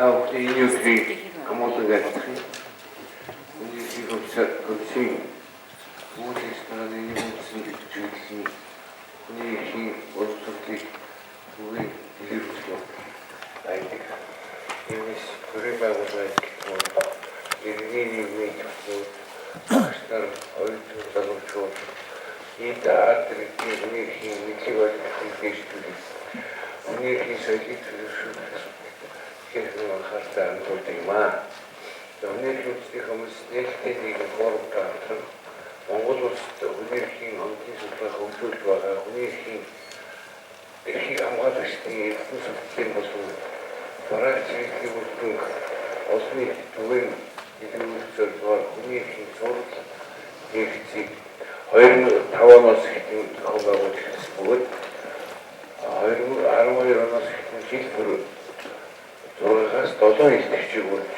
auch die Industrie am Untergehen. Und ich habe gesagt, wo ist da die Nutzen Tschüssen? Und ich ausdrücklich, wo ich die Luft eigentlich. Ich weiß, worüber was weiß ich nicht Ashtar heute dann schon. Jeder Art der nicht was ich und ich sage ich хартаан тулдимаа. Өнөөдөр хүмүүсийн хүмүүс нээлттэйг хуурамтаа Монгол улсад өнөөдрийн онцгой судалгаа хөгжүүлж байгаа өнөөдрийн эрхийг хамгаалагчдын эрдэм судлалын болон практикийн бүхэн улсны түвэн илрүүлж байгаа өнөөдрийн зураг нэгцийг 2005 оноос эхлэн хогоогдож бөгөөд 2012 оноос эхлэн жил бүр 6-аас 7 илтгэгчийг үрж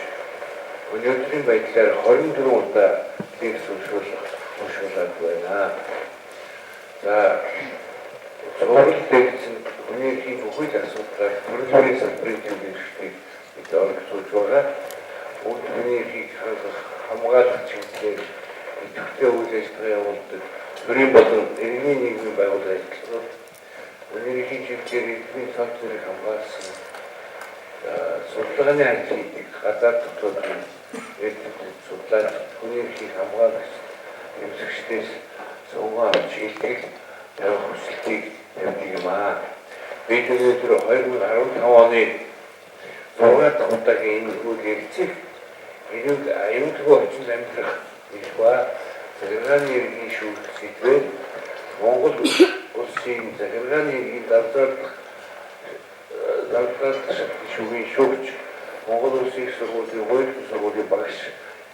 өнөөдрийн байдлаар 24 удаа текст уншуулад байна. За зураг текст нь өнөөдрийн бүхэл асуудлаар төрөлхтний салбарын төвлөрөлтийг бид ойлгож байгаа. Өнөөдрийн хамгаалах чиглэлээр идэвхтэй үйл ажиллагаа явуулдаг төрийн болон иргэний нийгмийн байгууллагын ажлууд өнөөдрийн чиглэлээр эдгээр цог зэрэг хамгаалсан судалгааны ажлыг гадаад дотоод судлаач хүний хамгаалагч эмзэгчдээс цугаа чиглэлийг тавих хүсэлтийг тавьдаг юм аа. Бид өнөөдөр 2015 оны 6 дахь удаагийн энэ үйл ярилцгийг ирээд аюулгүй орчинд амьдрах их ба захиргааны иргэний шүүх сэдвээр Монгол улсын захиргааны иргэний давтагдах шүүхийн шүүгч Монгол улсын сургуулийн хууль сургуулийн багш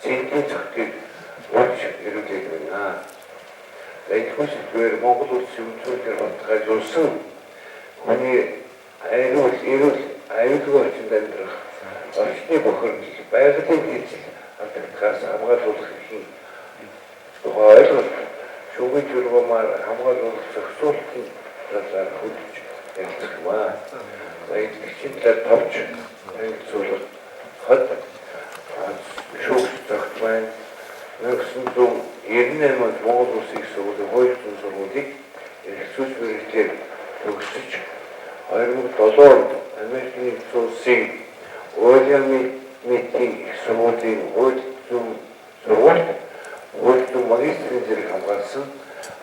Цэнтийн зөвхөн урьж ирүүлээд байна. Энэ хүсэлтээр Монгол улсын үндэслэлээр баталгаажуулсан хүний аюулгүй орчинд амьдрах орчны бохирдол байгалийн хэзээ алдагдахаас хамгаалуулах эрхийн ойлголт шүүхийн журмаар хамгаалуулах зохицуултын талаар хөдөлж ярилцах юм аа. Эдгээр товч хэлцүүлэх хот шүүх тогтмол 1998 онд Монгол улсын сургуулийн хууль зүйн сургуулийг эрхцүүлж мэргэжлээр төгсөж 2007 онд Америкийн нэгдсэн улсын Уильямийн их сургуулийн хууль зүйн сургуульд хууль зүйн магистрийн зэрэг хамгаалсан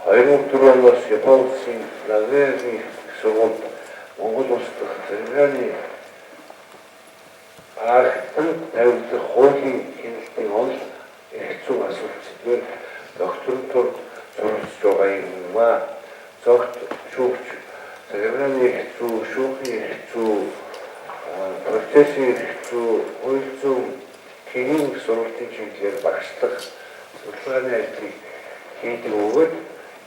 2004 оноос Японы улсын Нагоягийн их сургуульд Монгол улс дахь захиргааны архитектур тавилах хуулийн хяналтын онол эрхцүү асуулт сэдвээр докторантур суралцж байгаа юм аа. Зогт шүүгч захиргааны эрхцүү, шүүхийн эрхцүү, процессын эрхцүү, хууль зүйн клиник сургалтын чиглэлээр багшлах судалгааны ажлыг хийдэг бөгөөд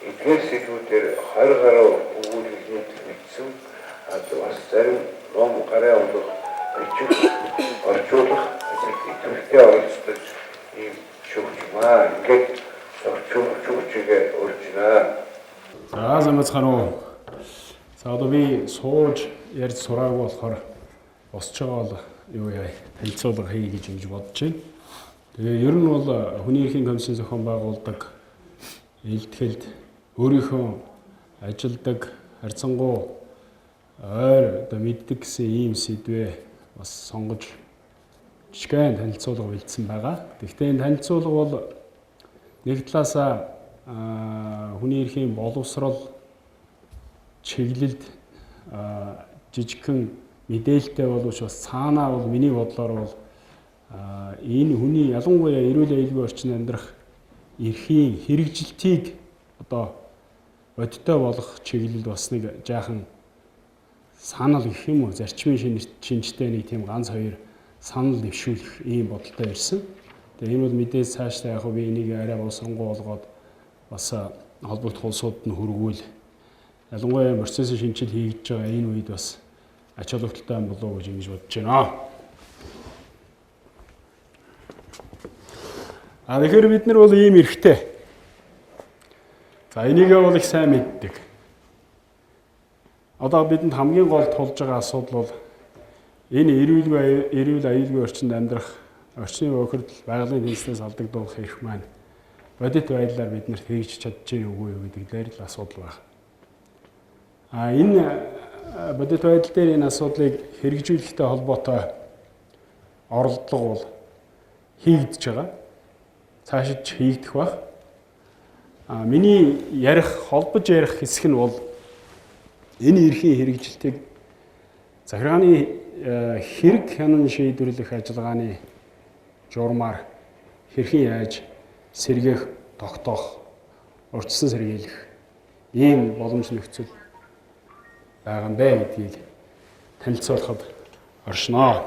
эдгээр сэдвүүдээр 20 гаруй өгүүлбэр нийтлэгдсэн бас зарим ном гараа олох бичиг орчуулах идэвхтэй оролцож ийм шүүгч маа ингээд шүүгчгээ урьжнаа. За замцхан уу. За одоо би сууж ярьж сураагүй болохоор босч байгаа бол юу яа танилцуулга хий гэж ингэж бодож байна. Тэгээ ер нь бол хүний эрхийн комиссийн зохион байгуулдаг илтгэлд өөрийнхөө ажилдаг харьцангуй ойр одоо мэддэг гэсэн ийм сэдвээ бас сонгож жишгэн танилцуулга бэлдсэн байгаа. Гэхдээ энэ танилцуулга бол нэг талаасаа хүний эрхийн боловсрол чиглэлд жижигхэн мэдээлэлтэй боловч бас цаанаа бол миний бодлоор бол энэ хүний ялангуяа эрүүл аюулгүй орчинд амьдрах эрхийн хэрэгжилтийг одоо бодиттой болох чиглэлд бас нэг жаахан санал гэх юм уу зарчмын шинжтэй нэг тийм ганц хоёр санал дэвшүүлэх ийм бодолтой ирсэн. Тэгээ энэ бол мэдээж цаашдаа яг би энийг арай болсонгуй болгоод бас холбогдох улсуудад нь хүргүүл ялангуяа процессын шинжил хийгдэж байгаа энэ үед бас ач холбогдолтой юм болов уу гэж ингэж бодож байна. Тэгэхээр бид нар бол ийм эрхтэй. За энийгээ бол их сайн мэддэг. Одоо бидэнд хамгийн гол тулж байгаа асуудал бол энэ эрүүл аюулгүй орчинд амьдрах орчны бохирдол байгалийн тэнцнээс алдагдуулах эрх маань бодит байдлаар бид нарт хийж чадчих үгүй юу гэдэг дээр л асуудал байна. Энэ бодит байдал дээр энэ асуудлыг хэрэгжүүлэхтэй холбоотой оролдлого бол хийгдэж байгаа. Цаашид ч хийгдэх байх. Миний холбож ярих хэсэг нь бол энэ эрхийн хэрэгжилтийг захиргааны хэрэг хянан шийдвэрлэх ажиллагааны журмаар хэрхэн яаж сэргээх, тогтоох, урьдчилан сэргийлэх ийм боломж нөхцөл байгаа юм бэ гэдгийг танилцуулахад оршноо.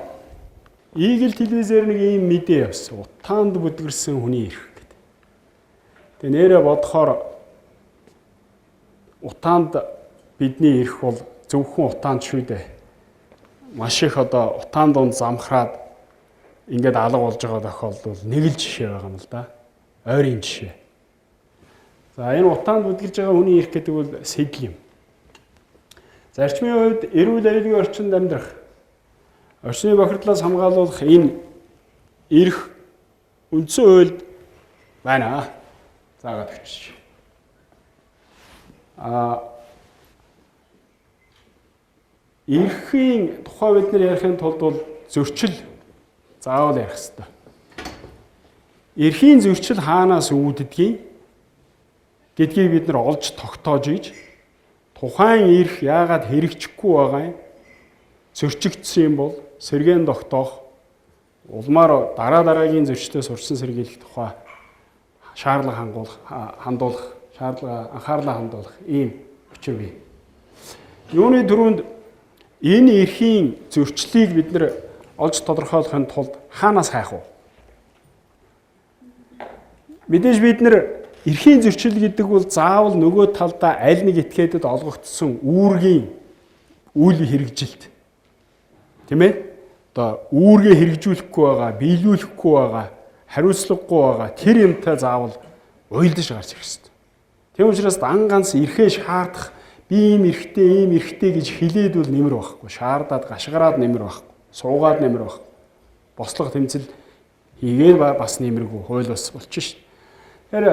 Игэл телевизээр нэг ийм мэдээ явсан. Утаанд бүдгэрсэн хүний эрх гэдэг. Тэгээ нэрээ бодохоор утаанд бидний эрх бол зөвхөн утаанд шүү дээ. Маш их утаан донд замхраад ингээд алга болж байгаа тохиолдол нэг л жишээ байгаа юм л да. Ойрын жишээ. За энэ утаанд бүдгэрж байгаа хүний эрх гэдэг бол сэдл юм. Зарчмын үед эрүүл аюулгүй орчинд амьдрах, орчны бохирдлоос хамгаалуулах энэ эрх үндсэн хуульд байна. Заагаад өгч. Эрхийн тухай бид нар ярихын тулд бол зөрчил заавал ярих хэрэгтэй. Эрхийн зөрчил хаанаас үүддгийг гэдгийг бид нар олж тогтоож ийж тухайн эрх яагаад хэрэгжихгүй байгаа юм зөрчигдсөн юм бол сэргээн тогтоох улмаар дараагийн зөрчилтөөс урьдчилан сэргийлэх тухай анхаарлаа хандуулах ийм өчир бий. Юуны дөрөнд энэ эрхийн зөрчлийг бид нар олж тодорхойлохын тулд хаанаас хайх вэ? Мэдээж бид нар эрхийн зөрчил гэдэг бол заавал нөгөө талдаа аль нэг этгээдэд олгогдсон үүргийн үйл хэрэгжилт. Тийм ээ? Үүргээ хэрэгжүүлэхгүй байгаа, биелүүлэхгүй байгаа, хариуцлагагүй байгаа тэр юмтай заавал уйлдаж гарч ирэх ёстой. Тийм учраас дан ганц эрхээ шаардах би ийм эрхтэй гэж хэлээд бол нэмэр байхгүй. Шаардаад гашгараад нэмэр байхгүй. Суугаад нэмэр байхгүй. Бослого тэмцэл хийгээд бас нэмэргүй хууль бас болчих шин. Тэгэхээр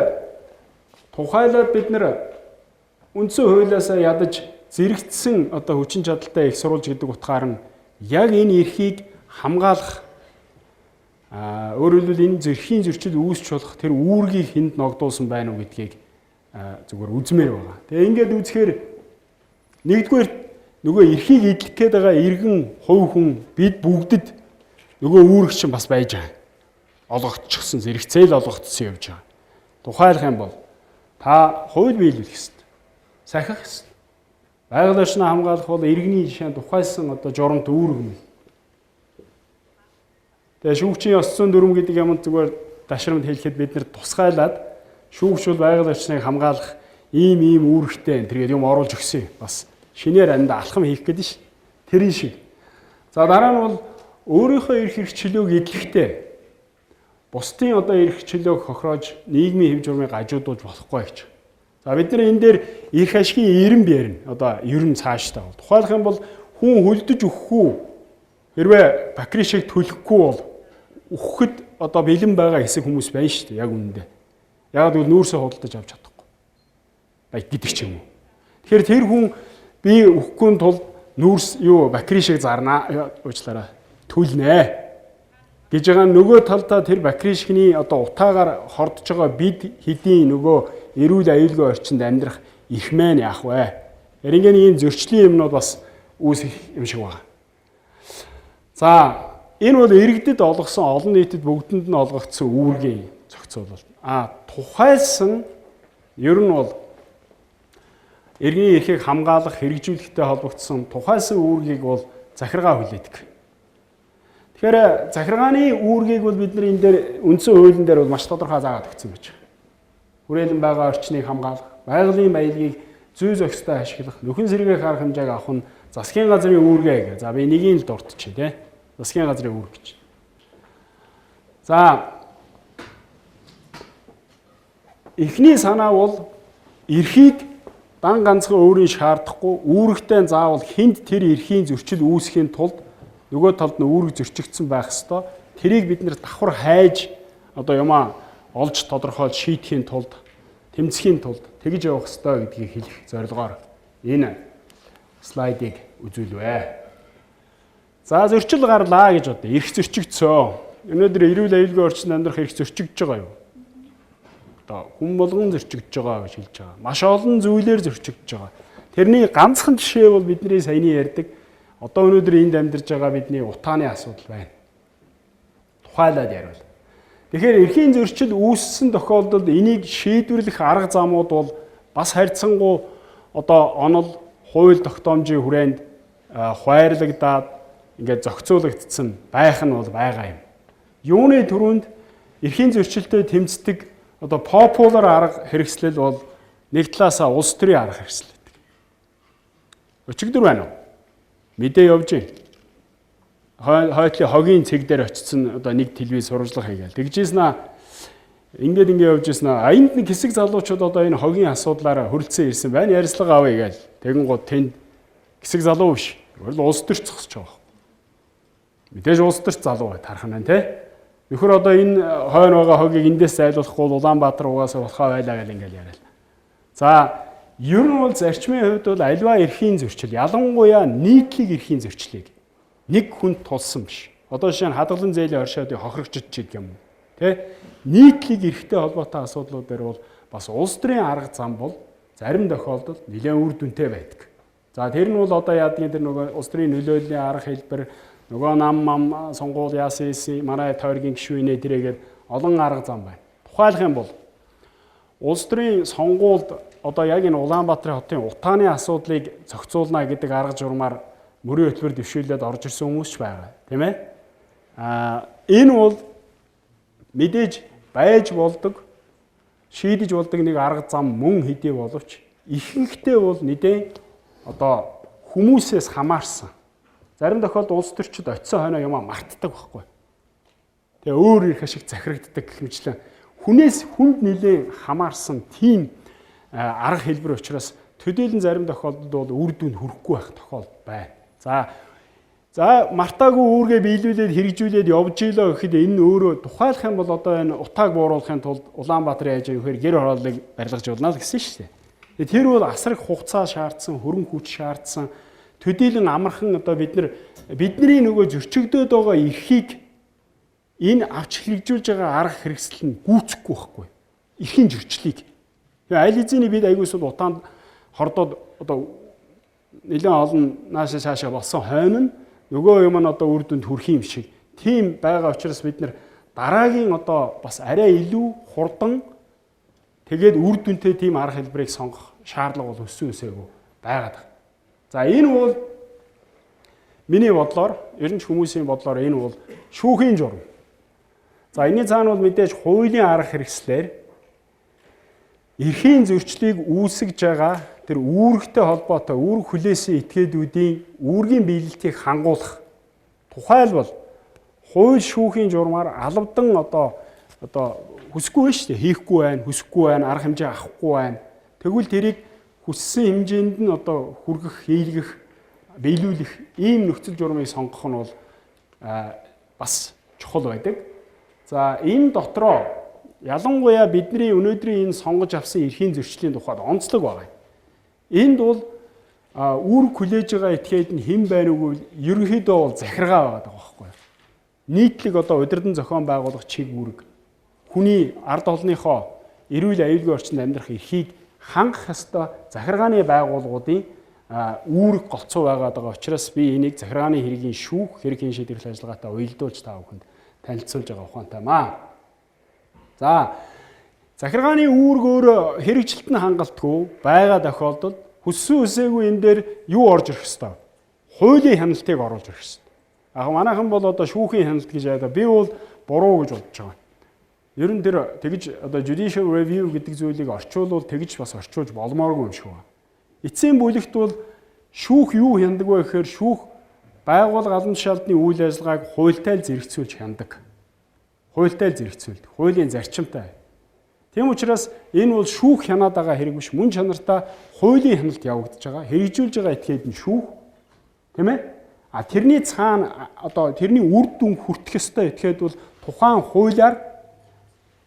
тухайлаад бид нэр үндсэн хуулиасаа ядаж зэрэгцсэн хүчин чадалтай их сурвалж гэдэг утгаар нь яг энэ эрхийг хамгаалах өөрөөр хэлбэл энэ эрхийн зөрчил үүсч болох тэр үүргийг хүнд ногдуулсан байна уу гэдгийг зүгээр үзмээр байгаа. Тэгээ ингээд үзэхээр нэгдүгээр нөгөө эрхийг эдлэх гээд байгаа иргэн хувь хүн бид бүгдэд нөгөө үүрэг чинь бас байж байгаа. Олгогдчихсон зэрэгцээл олгогдсон явж байгаа. Тухайлах юм бол та хууль биелүүлэх ёстой. Сахих ёстой. Байгаль орчноо хамгаалах бол иргэний жишээ тухайлсан журамт үүрэг юм. Тэгээ шүүгчийн ёс зүйн дүрм гэдэг юмд зүгээр дашрамд хэлэхэд бид нэр тусгайлаад шүүгч бол байгаль орчныг хамгаалах ийм үүрэгтэй тэргээд юм оруулж өгсөн. Бас шинээр анда алхам хийх гэдэг ш. Тэрийн шиг. За дараа нь бол өөрийнхөө эрх хэрэгчлөөг эдлэхдээ бусдын эрх чөлөөг хохироож нийгмийн хэв журмыг гажуудуулж болохгүй гэж. За бид нар энэ дээр эрх ашигын эрен биернэ. Ерөн цааштай бол. Тухайлах юм бол хүн хөлдөж өгөхгүй хэрвээ бакри шиг төлөхгүй бол өгөхөд бэлэн байгаа хэсэг хүмүүс байна шүү дээ. Яг үнэндээ. Яг л нүүрсээ худалдаж авч чадахгүй. Гэдэг ч юм уу. Тэгэхээр тэр хүн би өгөхгүй тул нүүрс бакри шиг зарнаа уучлаарай. Төлнэ гэж байгаа нөгөө талдаа тэр бакри шигний утаагаар хордож байгаа бид хэдийн нөгөө эрүүл аюулгүй орчинд амьдрах эрх маань яах вэ? Эрингийн ийм зөрчлийн юмнууд бас үүсэх юм шиг байна. За энэ бол иргэдэд олгосон олон нийтэд бүгдэнд нь олгогдсон үүргийн зохицуулалт. Тухайлсан ер нь бол иргэний эрхийг хамгаалах хэрэгжүүлэхтэй холбогдсон тухайлсан үүргийг бол захиргаа хүлээдэг. Тэгэхээр захиргааны үүргийг бол бид нар энэ дээр үндсэн хуулийн дээр бол маш тодорхой заагаад өгсөн байж байна. Хүрээлэн байгаа орчныг хамгаалах, байгалийн баялагийг зүй зохистой ашиглах, нөхөн сэргээх арга хэмжээг авах нь засгийн газрын үүргээ гэх. За би нэгийг л дурдчихъя тий. Засгийн газрын үүрэг гэж. За эхний санаа бол эрхийг дан ганцхан өөрийн шаардахгүй үүрэгтэй заавал хүнд тэр эрхийн зөрчил үүсгэхийн тулд нөгөө талд нь үүрэг зөрчигдсөн байх ёстой. Тэрийг бид нэр давхар хайж одоо юмаа олж тодорхойлж шийдэхийн тулд тэмцэхийн тулд тэгж явах ёстой гэдгийг хэлэх зорилгоор энэ слайдыг үзүүлвэ. За зөрчил гарлаа гэж одоо эрх зөрчигдсөн. Өнөөдөр эрүүл аюулгүй орчинд амьдрах эрх зөрчигдөж байгаа юу? Одоо хүн болгон зөрчигдөж байгаа гэж хэлж байгаа. Маш олон зүйлээр зөрчигдөж байгаа. Тэрний ганцхан жишээ бол бидний саяны ярьдаг одоо өнөөдөр энд амьдарч байгаа бидний утааны асуудал байна. Тухайлаад ярил. Тэгэхээр эрхийн зөрчил үүссэн тохиолдолд энийг шийдвэрлэх арга замууд бол бас харьцангуй одоо онол хууль тогтоомжийн хүрээнд хуваарлагдаад ингээд зохицуулагдсан байх нь бол байгаа юм. Юуны төрөнд эрхийн зөрчилтэй тэмцдэг одоо популяр арга хэрэгслэл бол нэг талаасаа улс төрийн арга хэрэгслэл гэдэг. Өчигдөр байна уу? Мэдээ явж байна. Хойтлын хогийн цэг дээр очсон одоо нэг телевиз сурвалжлага хийгээл. Тэгжсэн ингээд явж ирсэн энд нэг хэсэг залуучууд одоо энэ хогийн асуудлаараа хөрөлцөн ирсэн байна. Ярилцлага авъя гээл. Тэгэн гоо тэнд хэсэг залуу биш. Өөрөлд улс төрч зогсож байгаа. Мэдээж улс төрч залуу тарах нь тий. Нөхөр одоо энэ хойно байгаа хогийг эндээс зайлуулахгүй Улаанбаатар угаасаа болохоо байлаа гэл ингээл яриад. За ер нь бол зарчмын хувьд бол альва эрхийн зөрчил, ялангуяа нийтлэг эрхийн зөрчлийг нэг хүнд тулсан биш. Одоо жишээ нь хадгалан зээлийн оршуудыг хохирогчд ч гэдэг юм. Тэ? Нийтлэг эрхтэй холбоотой асуудлуудаар бол бас улс төрийн арга зам бол зарим тохиолдолд нэлээд үр дүнтэй байдаг. За тэр нь бол одоо яадгийн тэр нөгөө улс төрийн нөлөөллийн арга хэлбэр нөгөө нам сонгуул яасан манай тойргийн гишүүнээ тэрээгээд олон арга зам байна. Тухайлах юм бол улс төрийн сонгуульд одоо яг энэ Улаанбаатарын хотын утааны асуудлыг зохицуулна гэдэг арга журмаар мөрийн хөтөлбөр дэвшүүлээд орж ирсэн хүмүүс ч байгаа, тийм ээ? Энэ бол мэдээж байж болдог, шийдэж болдог нэг арга зам мөн хэдий боловч ихэнхдээ бол нэгэн одоо хүмүүсээс хамаарсан. Зарим тохиолдолд улс төрчид очисон хойноо юм мартдаг байхгүй. Тэгээ өөр их ашиг захирагддаг гэх мэтлэн хүнээс хүнд нэлээд хамаарсан тийм арга хэлбэр учраас төдийлөн зарим тохиолдолд бол үр дүнд хүрэхгүй байх тохиолдол байна. За мартаагүй үүргээ биелүүлээд хэрэгжүүлээд явж ийлээ гэхэд энэ өөрөө тухайлах юм бол одоо энэ утааг бууруулахын тулд Улаанбаатарын хажуу ихээр гэр хорооллыг барилгажуулна л гэсэн шүү дээ. Тэр бол асар их хугацаа шаардсан, хөрөнгө хүч шаардсан. Төдийлөн амархан одоо бидний нөгөө зөрчигдөөд байгаа эрхийг энэ авч хэрэгжүүлж байгаа арга хэрэгсэл нь гүйцэхгүй байхгүй. Эрхийн зөрчлийг. Тэгээ аль хэзээний бид аягуулсад утаанд хордоод одоо нэлээд олон наашаа цаашаа болсон хойно нөгөө юм нь одоо үр дүнд хүрэх юм шиг. Тийм байгаа учраас бид нар дараагийн одоо бас арай илүү хурдан тэгээд үр дүнтэй тийм арга хэлбэрийг сонгох шаардлага бол өссөн үсээгүй байгаад. За энэ бол миний бодлоор, ер нь хүмүүсийн бодлоор энэ бол шүүхийн журам. За энэний цаана бол мэдээж хуулийн арга хэрэгслээр эрхийн зөрчлийг үүсгэж байгаа тэр үүрэгтэй холбоотой үүрэг хүлээсэн этгээдүүдийн үүргийн биелэлтийг хангуулах. Тухайлбал хууль шүүхийн журмаар албадан одоо хүсэхгүй байна шүү дээ. Хийхгүй байна, хүсэхгүй байна, арга хэмжээ авахгүй байна. Тэгвэл тэрийг хүссэн хэмжээнд нь одоо хүргэх, хийлгэх, биелүүлэх ийм нөхцөл журмыг сонгох нь бол бас чухал байдаг. За энэ дотроо ялангуяа бидний өнөөдрийн энэ сонгож авсан эрхийн зөрчлийн тухайд онцлог байгаа. Энд бол үүрэг хүлээж байгаа этгээд нь хэн байна уу ерөнхийдөө бол захиргаа байгаа байхгүй юу? Нийтлэг одоо удирдан зохион байгуулах чиг үүрэг хүний ард олонныхоо эрүүл аюулгүй орчинд амьдрах эрхийг хангах ёстой захиргааны байгууллагуудын үүрэг голцоо байгаад байгаа учраас би энийг захиргааны хэргийн шүүх хэрэг хийн шийдвэрлэх ажиллагаатай уялдуулж та бүхэнд танилцуулж байгаа ухаантай маа. За захиргааны үүрэг өөрөө хэрэгжилтэн хангалтгүй байгаа тохиолдолд хүссэн үсээгүй энэ дээр юу орж ирэх ёстой? Хуулийн хяналтыг оруулж ирэх ёстой. Яг манайхан бол одоо шүүхийн хяналт гэж яадаг. Би бол буруу гэж бодож байгаа. Ер нь тэр тэгж одоо judicial review гэдэг зүйлийг орчуулвал тэгж бас орчуулж болмооргүй юм шиг байна. Эцсийн бүлэгт бол шүүх юу хяндаг вэ гэхээр шүүх байгууллага албан тушаалдны үйл ажиллагааг хуультай л зэрэгцүүлж хяндаг. Хуультай л зэрэгцүүлдэг. Хуулийн зарчимтай. Тийм учраас энэ бол шүүх хянаад байгаа хэрэг биш. Мөн чанартай хуулийн хяналт явагдаж байгаа. Хэрэгжүүлж байгаа этгээд нь шүүх. Тийм ээ? А тэрний цаана одоо тэрний үр дүн хүртэх ёстой этгээд бол тухайн хуулиар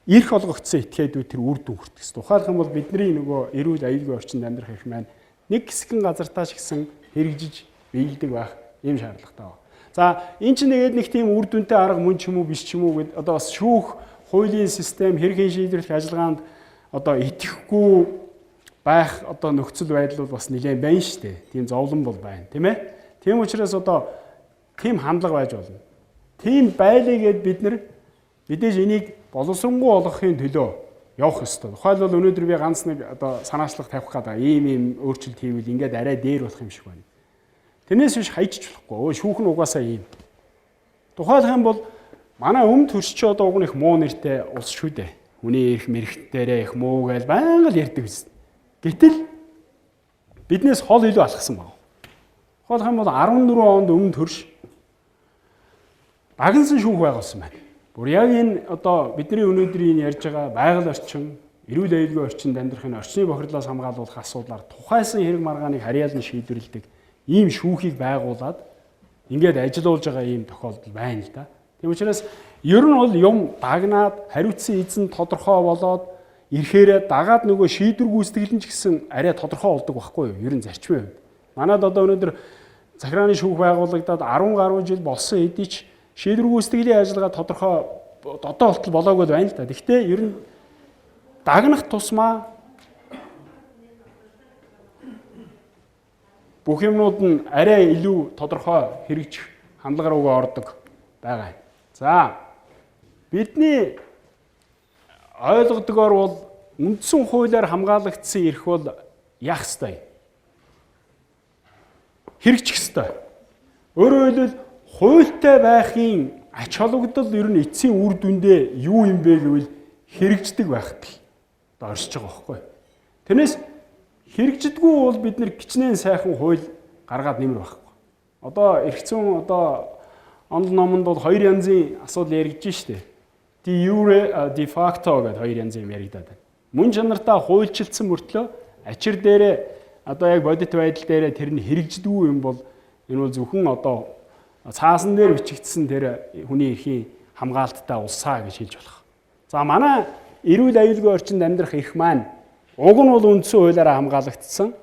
эрх олгогдсон этгээдүүд тэр үр дүн хүртэх ёстой. Тухайлх юм бол бидний нөгөө эрүүл аюулгүй орчинд амьдрах эрх маань нэг хэсгэн газартаа ч гэсэн хэрэгжиж биелдэг байх ийм шаардлагатай байна. За энэ чинь тэгээд нэг тийм үр дүнтэй арга мөн ч юм уу биш ч юм уу гэд одоо бас шүүх хуулийн систем хэргийн шийдвэрлэх ажиллагаанд одоо итгэхгүй байх одоо нөхцөл байдал бол бас нэлээд байна шүү дээ. Тийм зовлон бол байна, тийм ээ. Тийм учраас одоо тийм хандлага байж болно. Тийм байлээ гэд бид нар мэдээж энийг боловсронгуй болгохын төлөө явах ёстой. Тухайлбал өнөөдөр би ганц нэг одоо санаачлах тавих гэдэг ийм өөрчлөлт хийвэл ингээд арай дээр болох юм шиг байна. Тэрнээс биш хайчиж болохгүй. Шүүх нь угаасаа ийм. Тухайлх юм бол манай өмнө төрч чи одоо уг нь их муу нэртэй улс шүү дээ. Хүний их мэрэгтдэрээ их муу гэж байнга л ярьдаг биз. Гэтэл биднээс хол илүү алхсан баг. Тухайлх юм бол 14 онд өмнө төрш дагнсан шүүх байгуулсан байна. Бүр яг энэ одоо бидний өнөөдрийн ярьж байгаа байгаль орчин, эрүүл аюулгүй орчинд амьдрах энэ орчны бохирдлоос хамгаалуулах асуудлаар тухайсан хэрэг маргааныг харьяалан шийдвэрлэдэг ийм шүүхийг байгуулад ингээд ажилуулж байгаа ийм тохиолдол байна л да. Тийм учраас ер нь бол юм дагнаад хариуцсан эзэн тодорхой болоод ирэхээр дагаад нөгөө шийдвэр гүйцэтгэл нь ч гэсэн арай тодорхой болдог байхгүй юу? Ер нь зарчмын хувьд. Манайд одоо өнөөдөр захирааны шүүх байгуулагдаад 10 гаруй жил болсон хэдий ч шийдвэр гүйцэтгэлийн ажиллагаа тодорхой одоо болтол болоогүй байна л да. Гэхдээ ер нь дагнах тусмаа бүх юмнууд нь арай илүү тодорхой хэрэгжих хандлага руугаа ордог байгаа. За бидний ойлгодгоор бол үндсэн хуулиар хамгаалагдсан эрх бол яах ёстой? Хэрэгжих ёстой. Өөрөөр хэлбэл хуультай байхын ач холбогдол ер нь эцсийн үр дүндээ юу юм бэ гэвэл хэрэгждэг байхад л одоо оршиж байгаа байхгүй. Тэрнээс хэрэгждэггүй бол бид нэр гичнээн сайхан хууль гаргаад нэмэр байхгүй. Одоо эргэцэн одоо онл номонд бол хоёр янзын асуудал яригдж штэ. De jure, de facto гэдэг хоёр янзын юм яригдаад байна. Мөн чанартаа хуульчилсан мөртлөө ачир дээрээ одоо яг бодит байдал дээрээ тэр нь хэрэгждэггүй юм бол энэ бол зөвхөн одоо цаасан дээр бичигдсэн тэр хүний эрхийн хамгаалттай улсаа гэж хэлж болох. За манай эрүүл аюулгүй орчинд амьдрах эрх маань уг нь бол үндсэн хуулиараа хамгаалагдсан.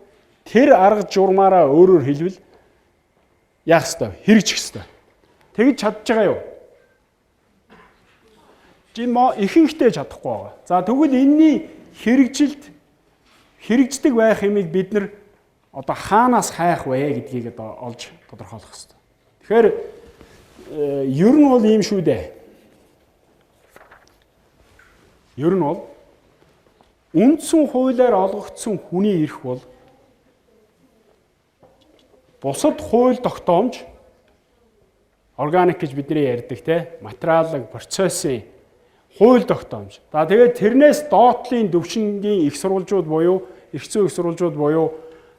Тэр арга журмаараа өөрөөр хэлбэл яах ёстой? Хэрэгжих ёстой. Тэгж чадж байгаа юу? Ихэнхдээ чадахгүй байгаа. За тэгвэл энэний хэрэгждэг байх юмыг бид нар одоо хаанаас хайх вэ гэдгийг одоо олж тодорхойлох ёстой. Тэгэхээр ер нь бол ийм шүү дээ. Ер нь бол үндсэн хуулиар олгогдсон хүний эрх бол бусад хууль тогтоомж органик гэж бидний ярьдаг те материалын процессын хууль тогтоомж. За тэгээд тэрнээс доотлын төвшингийн их сурвалжууд буюу эрх зүйн их сурвалжууд буюу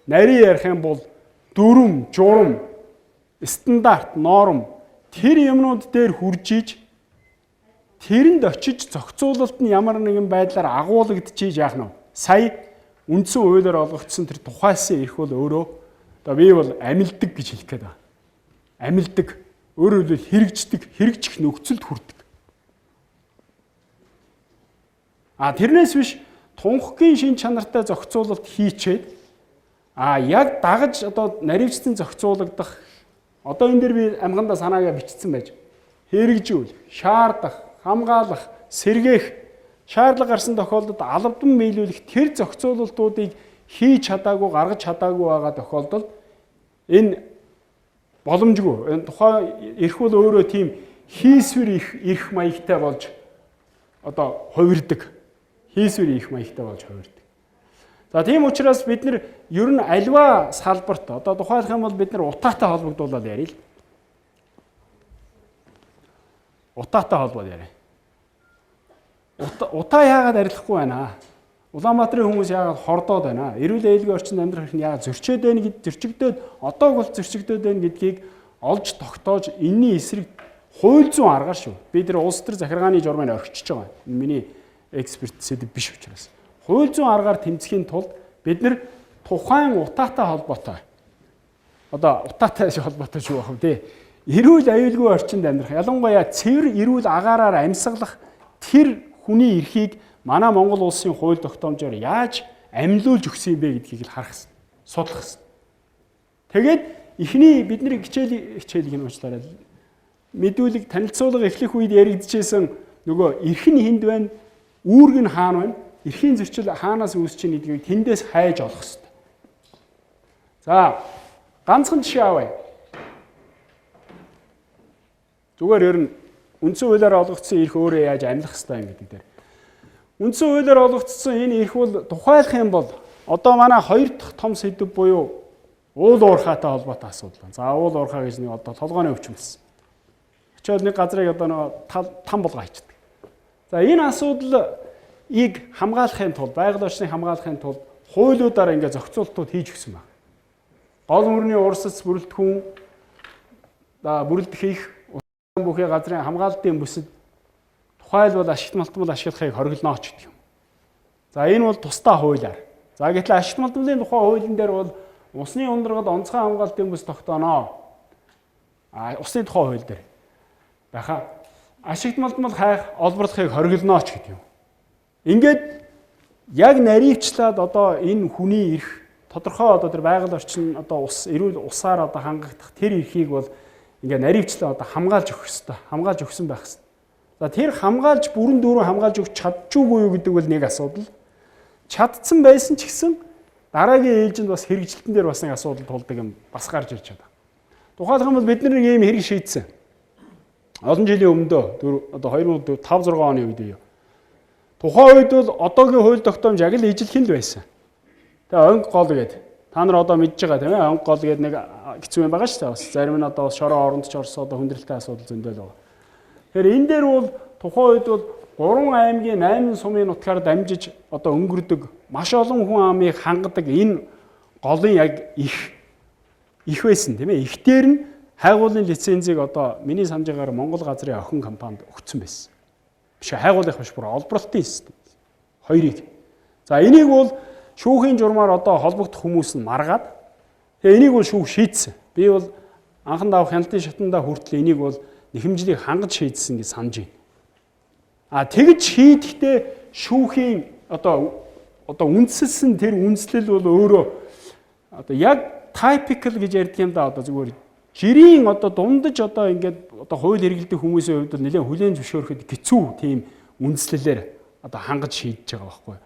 нарийн ярих юм бол дүрм, журам, стандарт, норм тэр юмнууд дээр хүржиж тэрэнд очиж зохицуулалт нь ямар нэгэн байдлаар агуулгадчихийж яах нь вэ? Сая үндсэн хуулиар олгогдсон тэр тухайсан эрх бол өөрөө одоо би бол амилдаг гэж хэлэх гээд байна. Амилдаг, өөрөөр хэлбэл хэрэгждэг, хэрэгжих нөхцөлд хүрдэг. Тэрнээс биш тунхагийн шин чанартай зохицуулалт хийчээд яг дагаж одоо наривчсан зохицуулагдах одоо энэ дэр би амгандаа санаагаа бичсэн байж хэрэгжүүл, шаардах, хамгаалах, сэргээх шаардлага гарсан тохиолдолд албан биелүүлэх тэр зохицуулалтуудыг хийж чадаагүй, гаргаж чадаагүй байгаа тохиолдолд энэ боломжгүй. Энэ тухайн эрх бол өөрөө тийм хийсвэр эрх маягтай болж одоо хувирдаг. Хийсвэр эрх маягтай болж хувирдаг. За тийм учраас бид нар ер нь альва салбарт одоо тухайлах юм бол бид нар утаатай холбогдуулаад ярил. Утаатай холбоод яриа. Утаа яагаад арилахгүй байна? Улаанбаатарын хүмүүс яагаад хордоод байна? Эрүүл аюулгүй орчинд амьдрах нь яагаад зөрчөөд байна гэд зөрчигдөөд одоог бол зөрчигдөөд байна гэдгийг олж тогтоож энэний эсрэг хууль зүйн аргаар шүү. Би тэр улс төр захиргааны журмыг орхичиж байгаа. Энэ миний эксперт сэдв биш учраас. Хууль зүйн аргаар тэмцэхийн тулд бид нар тухайн утаатай холбоотой одоо утаатай холбоотой шүү байх үү? Эрүүл аюулгүй орчинд амьдрах, ялангуяа цэвэр эрүүл агаараар амьсгалах тэр хүний эрхийг манай Монгол улсын хууль тогтоомжоор яаж амьлуулж өгсөн юм бэ гэдгийг л харах хэрэгтэй, судлах хэрэгтэй. Тэгээд эхний бидний хичээлийг нь уучлаарай. Мэдүүлэг танилцуулга эхлэх үед яригдчихсэн нөгөө эрх нь хэнд байна, үүрэг нь хаана байна, эрхийн зөрчил хаанаас үүсэж байна гэдгийг тэндээс хайж олох хэрэгтэй. За, ганцхан жишээ авъя. Зүгээр ер нь үндсэн хуулиар олгогдсон эрх өөрөө яаж амьлах ёстой юм гэдэг дээр. Үндсэн хуулиар олгогдсон энэ эрх бол тухайлах юм бол одоо манай хоёр дахь том сэдэв буюу уул уурхайтай холбоотой асуудал байна. За уул уурхай гэж нэг одоо толгойн өвчин болсон. Очоод нэг газрыг одоо нэг там болгоо хийчихдэг. За энэ асуудлыг хамгаалахын тулд, байгаль орчныг хамгаалахын тулд хуулиудаар ингээ зохицуултууд хийж өгсөн байна. Гол мөрний урсц бүрэлдэхүүн бүрэлдэх их бүхий газрын хамгаалтын бүсэд тухайлбал ашигт малтмал ашиглахыг хориглоно ч гэдэг юм. За энэ бол тусдаа хуулиар. За гэтэл ашигт малтмалын тухай хуулийн дээр бол усны ундрагад онцгой хамгаалтын бүс тогтооно. Усны тухай хууль дээр. Дахиад ашигт малтмал хайх олборлохыг хориглоно ч гэдэг юм. Ингээд яг наривчлаад одоо энэ хүний эрх тодорхой одоо тэр байгаль орчин одоо эрүүл усаар одоо хангагдах тэр эрхийг бол ингээ наривчлаа одоо хамгаалж өгөх ёстой. Хамгаалж өгсөн байх ёстой. За тэр хамгаалж бүрэн дүүрэн хамгаалж өгч чадчихгүй юу гэдэг бол нэг асуудал. Чадсан байсан ч гэсэн дараагийн ээлжинд бас хэрэгжилтэн дээр бас нэг асуудал тулдаг юм бас гарч ирж байгаа. Тухайлх юм бол бид нэг ийм хэрэг шийдсэн. Олон жилийн өмнөдөө одоо 2005-6 оны үед юу. Тухайн үед бол одоогийн хууль тогтоомж яг л ижилхэн л байсан. Тэгээ онг гол гэдэг. Та нар одоо мэдж байгаа тийм ээ? Онг гол гэдэг нэг хэцүү юм байгаа шүү дээ. Бас зарим нь одоо шороо оронд ч орсон одоо хүндрэлтэй асуудал зөндөл байгаа. Тэгэхээр энэ дээр бол тухайн үед бол 3 аймгийн 8 сумын нутгаар дамжиж одоо өнгөрдөг маш олон хүн амыг хангадаг энэ голын яг их байсан тийм ээ? Ихтер нь хайгуулын лицензийг одоо миний санаж байгаагаар Монгол газрын охин компанид өгсөн байсан. Биш хайгуулах биш бүр олборлтын систем. Хоёрыг. За энийг бол шүүхийн журмаар одоо холбогдох хүмүүс нь маргаад тэгээ энийг бол шүүх шийдсэн. Би бол анхан давах хяналтын шатандаа хүртэл энийг бол нэхэмжлийг хангаж шийдсэн гэж санаж байна. Тэгж шийдэхдээ шүүхийн одоо үндсэлсэн тэр үндслэл бол өөрөө одоо яг typical гэж ярьдаг юм да одоо зүгээр жирийн одоо дундаж одоо ингээд одоо хууль хэрэглэдэг хүмүүсийн хувьд нэлээд хүлээн зөвшөөрөхөд хэцүү тийм үндслэлээр одоо хангаж шийдэж байгаа байхгүй.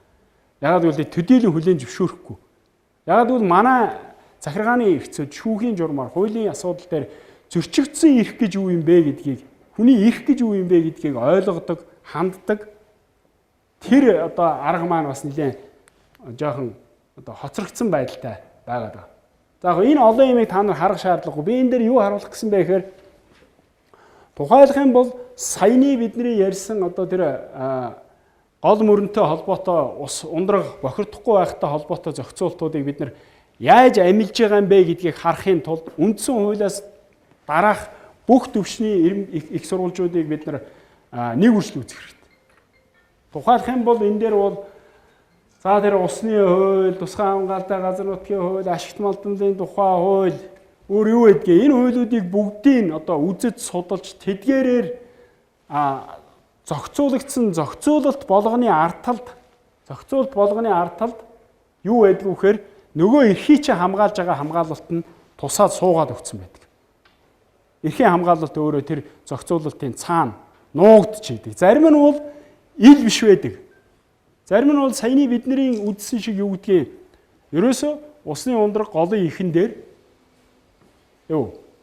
Ягаад гэвэл төдийлөн хүлээн зөвшөөрөхгүй. Ягаад гэвэл манай захиргааны эрхцүүд шүүхийн журмаар хуулийн асуудал дээр зөрчигдсөн эрх гэж юу юм бэ гэдгийг, хүний эрх гэж юу юм бэ гэдгийг ойлгодог, ханддаг. Тэр одоо арга маань бас нэлээд жоохон одоо хоцрогдсон байдалтай байгаад байгаа. За яг энэ олон юмыг та нар харах шаардлагагүй. Би энэ дээр юу харуулах гэсэн бэ гэхээр тухайлах юм бол саяны бидний ярьсан одоо тэр гол мөрөнтэй холбоотой ус ундраг бохирдохгүй байхтай холбоотой зохицуултуудыг бид нар яаж амилж байгаа юм бэ гэдгийг харахын тулд үндсэн хуулиас дараах бүх төвшний их сурвалжуудыг бид нар нэг үржил үзэх хэрэгтэй. Тухайлах юм бол энэ дээр бол за тэр усны хууль, тусгай хамгаалалтай газар нутгийн хууль, ашигт малтмалын тухай хууль өөр юу гэдгийг энэ хуулиудыг бүгдийг одоо үзэж судалж тэдгээрээр зохицуулагдсан зохицуулалт болгоны арталд юу байдг вэхээр нөгөө эрхий чи хамгаалж байгаа хамгаалалт нь тусаад суугаад өгсөн байдаг. Эрхийн хамгаалалт өөрөө тэр зохицуулалтын цаана нуугдж идэг. Зарим нь бол ил биш байдаг. Зарим нь бол саяны бидний үдсэн шиг юу гэдгийг ерөөсөө усны ундраг голын ихэн дээр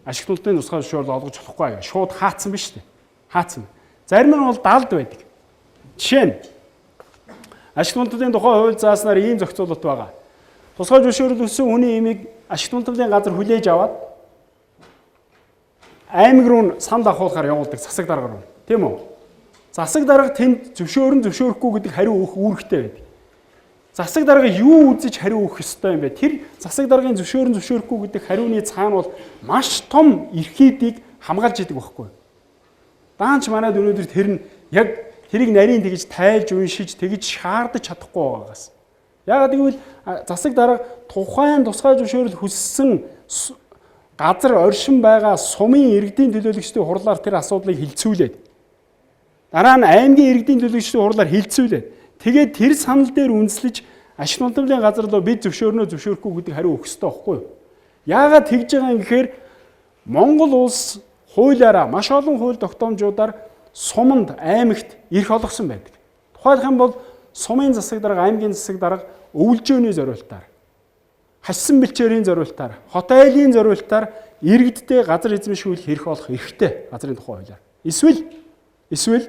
ашигт малтмалын тусгай зөвшөөрөл олгож болохгүй. Шууд хаацсан биз дээ. Хаацсан. Зарим нь бол далд байдаг. Жишээ нь ашигт малтмалын тухай хууль зааснаар ийм зохицуулалт байгаа. Тусгай зөвшөөрөл өгсөн хүний эмийг ашигт малтмалын газар хүлээж аваад аймаг руу санд авахулахаар явуулдаг засаг дарга руу. Тийм үү? Засаг дарга тэнд зөвшөөрөхгүй гэдэг хариу өгөх үүрэгтэй байдаг. Засаг дарга юу үзэж хариу өгөх ёстой юм бэ? Тэр засаг даргын зөвшөөрөхгүй гэдэг хариуны цаана бол маш том эрхийдийг хамгаалж идэг байхгүй. Даанч манайд өнөөдөр тэр нь яг тэрийг нарийн тэгж тайлж уншиж тэгж шаардаж чадахгүй байгаагаас. Яагаад гэвэл засаг дарга тухайн тусгай зөвшөөрөл хүссэн газар оршин байгаа сумын иргэдийн төлөөлөгчдийн хурлаар тэр асуудлыг хилцүүлээд дараа нь аймгийн иргэдийн төлөөлөгчдийн хурлаар хилцүүлээд тэгээд тэр санал дээр үндэслэж ашиг тунамдын газар руу бид зөвшөөрнө зөвшөөрөхгүй гэдэг хариу өгөх ёстой байхгүй юу? Яагаад тэгж байгаа юм гэхээр Монгол улс хуулиараа маш олон хууль тогтоомжуудаар суманд аймагт эрх олгосон байдаг. Тухайлх юм бол сумын засаг дарга, аймгийн засаг дарга өвлжөөний зориултаар, хашсан бэлчээрийн зориултаар, хот айлын зориултаар иргэдтэй газар эзэмшүүлэх эрх олох эрхтэй газрын тухай хуулиар. Эсвэл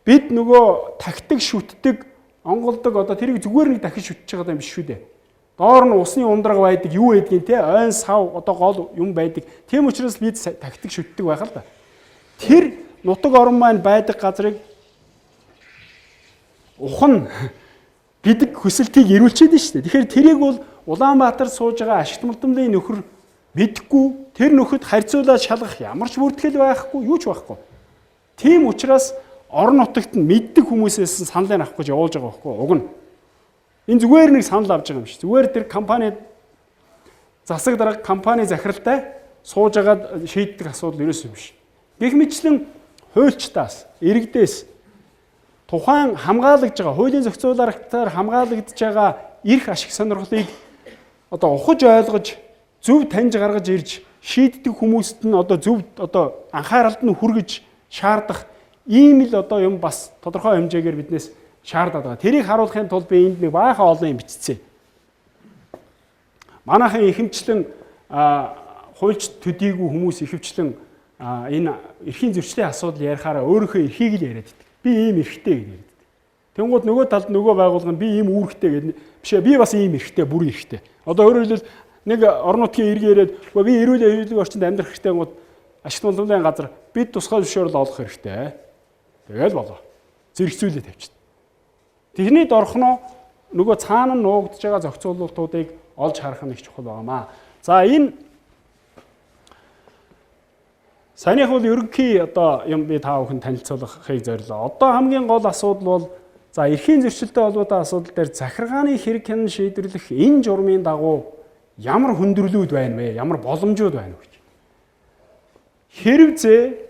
бид нөгөө тагтаг шүтдэг, онголдог одоо тэрийг зүгээр нэг дахиж шүтэж байгаа юм биш шүү дээ. Доор нь усны ундраг байдаг, юу байдгийг те, ойн сав одоо гол юм байдаг. Тийм учраас бид тагтаг шүтдэг байх л да. Тэр нутаг орон маань байдаг газрыг ухан гэдэг хүсэлтийг ирүүлчихэд нь шүү дээ. Тэгэхээр тэрийг бол Улаанбаатар сууж байгаа ашигт мултамлын нөхөр мэдхгүй, тэр нөхөд харьцуулаад шалгах ямар ч бүртгэл байхгүй, юу ч байхгүй. Тийм учраас орон нутагт нь мэддэг хүмүүсээс саналыг авах гэж явуулж байгаа байхгүй. Уг нь энэ зүгээр нэг санал авч байгаа юм шиг. Зүгээр тэр компани засаг дарга компани захиралтай сууж агаад шийддэг асуудал ерөөсөө биш. Гэх мэтлэн хуульчтаас, иргэдээс тухайн хамгаалагдж байгаа хуулийн зохицуулалтаар хамгаалагдж байгаа эрх ашиг сонирхлыг одоо ухаж ойлгож, зөв таньж гаргаж ирж шийддэг хүмүүст нь одоо зөв одоо анхааралд нь хүргэж шаардах ийм л одоо юм бас тодорхой хэмжээгээр биднээс шаардаад байгаа. Тэрийг харуулахын тулд би энд нэг баахан олон юм бичсэн. Манайхан ихэмчлэн хуульч төдийгүй хүмүүс ихэмчлэн энэ эрхийн зөрчлийн асуудал ярихаараа өөрийнхөө эрхийг л яриад байдаг. Би ийм эрхтэй гэж яриад. Тэнгууд нөгөө талд нөгөө байгууллага нь би ийм үүрэгтэй гэдэг биш ээ. Би бас ийм эрхтэй, бүр эрхтэй. Одоо өөрөөр хэлбэл нэг орон нутгийн иргэн яриад би эрүүл хэвлэлийн орчинд амьдрах хэрэгтэй гот ашигт мултамлын газар бид тусгай зөвшөөрөл олох хэрэгтэй. Тэгэл болоо. Зэрэгцүүлээ тавьчихна. Тэрний дорхноо нөгөө цаана нуугдж байгаа зохицуулалтуудыг олж харах нь их чухал байгаамаа. За энэ саяных бол ерөнхий одоо юм би та бүхэн танилцуулахыг зорилоо. Одоо хамгийн гол асуудал бол за эрхийн зөрчилтэй холбоотой асуудал дээр захиргааны хэрэг хянан шийдвэрлэх энэ журмын дагуу ямар хүндрэлүүд байна вэ? Ямар боломжууд байна вэ гэж. Хэрвээ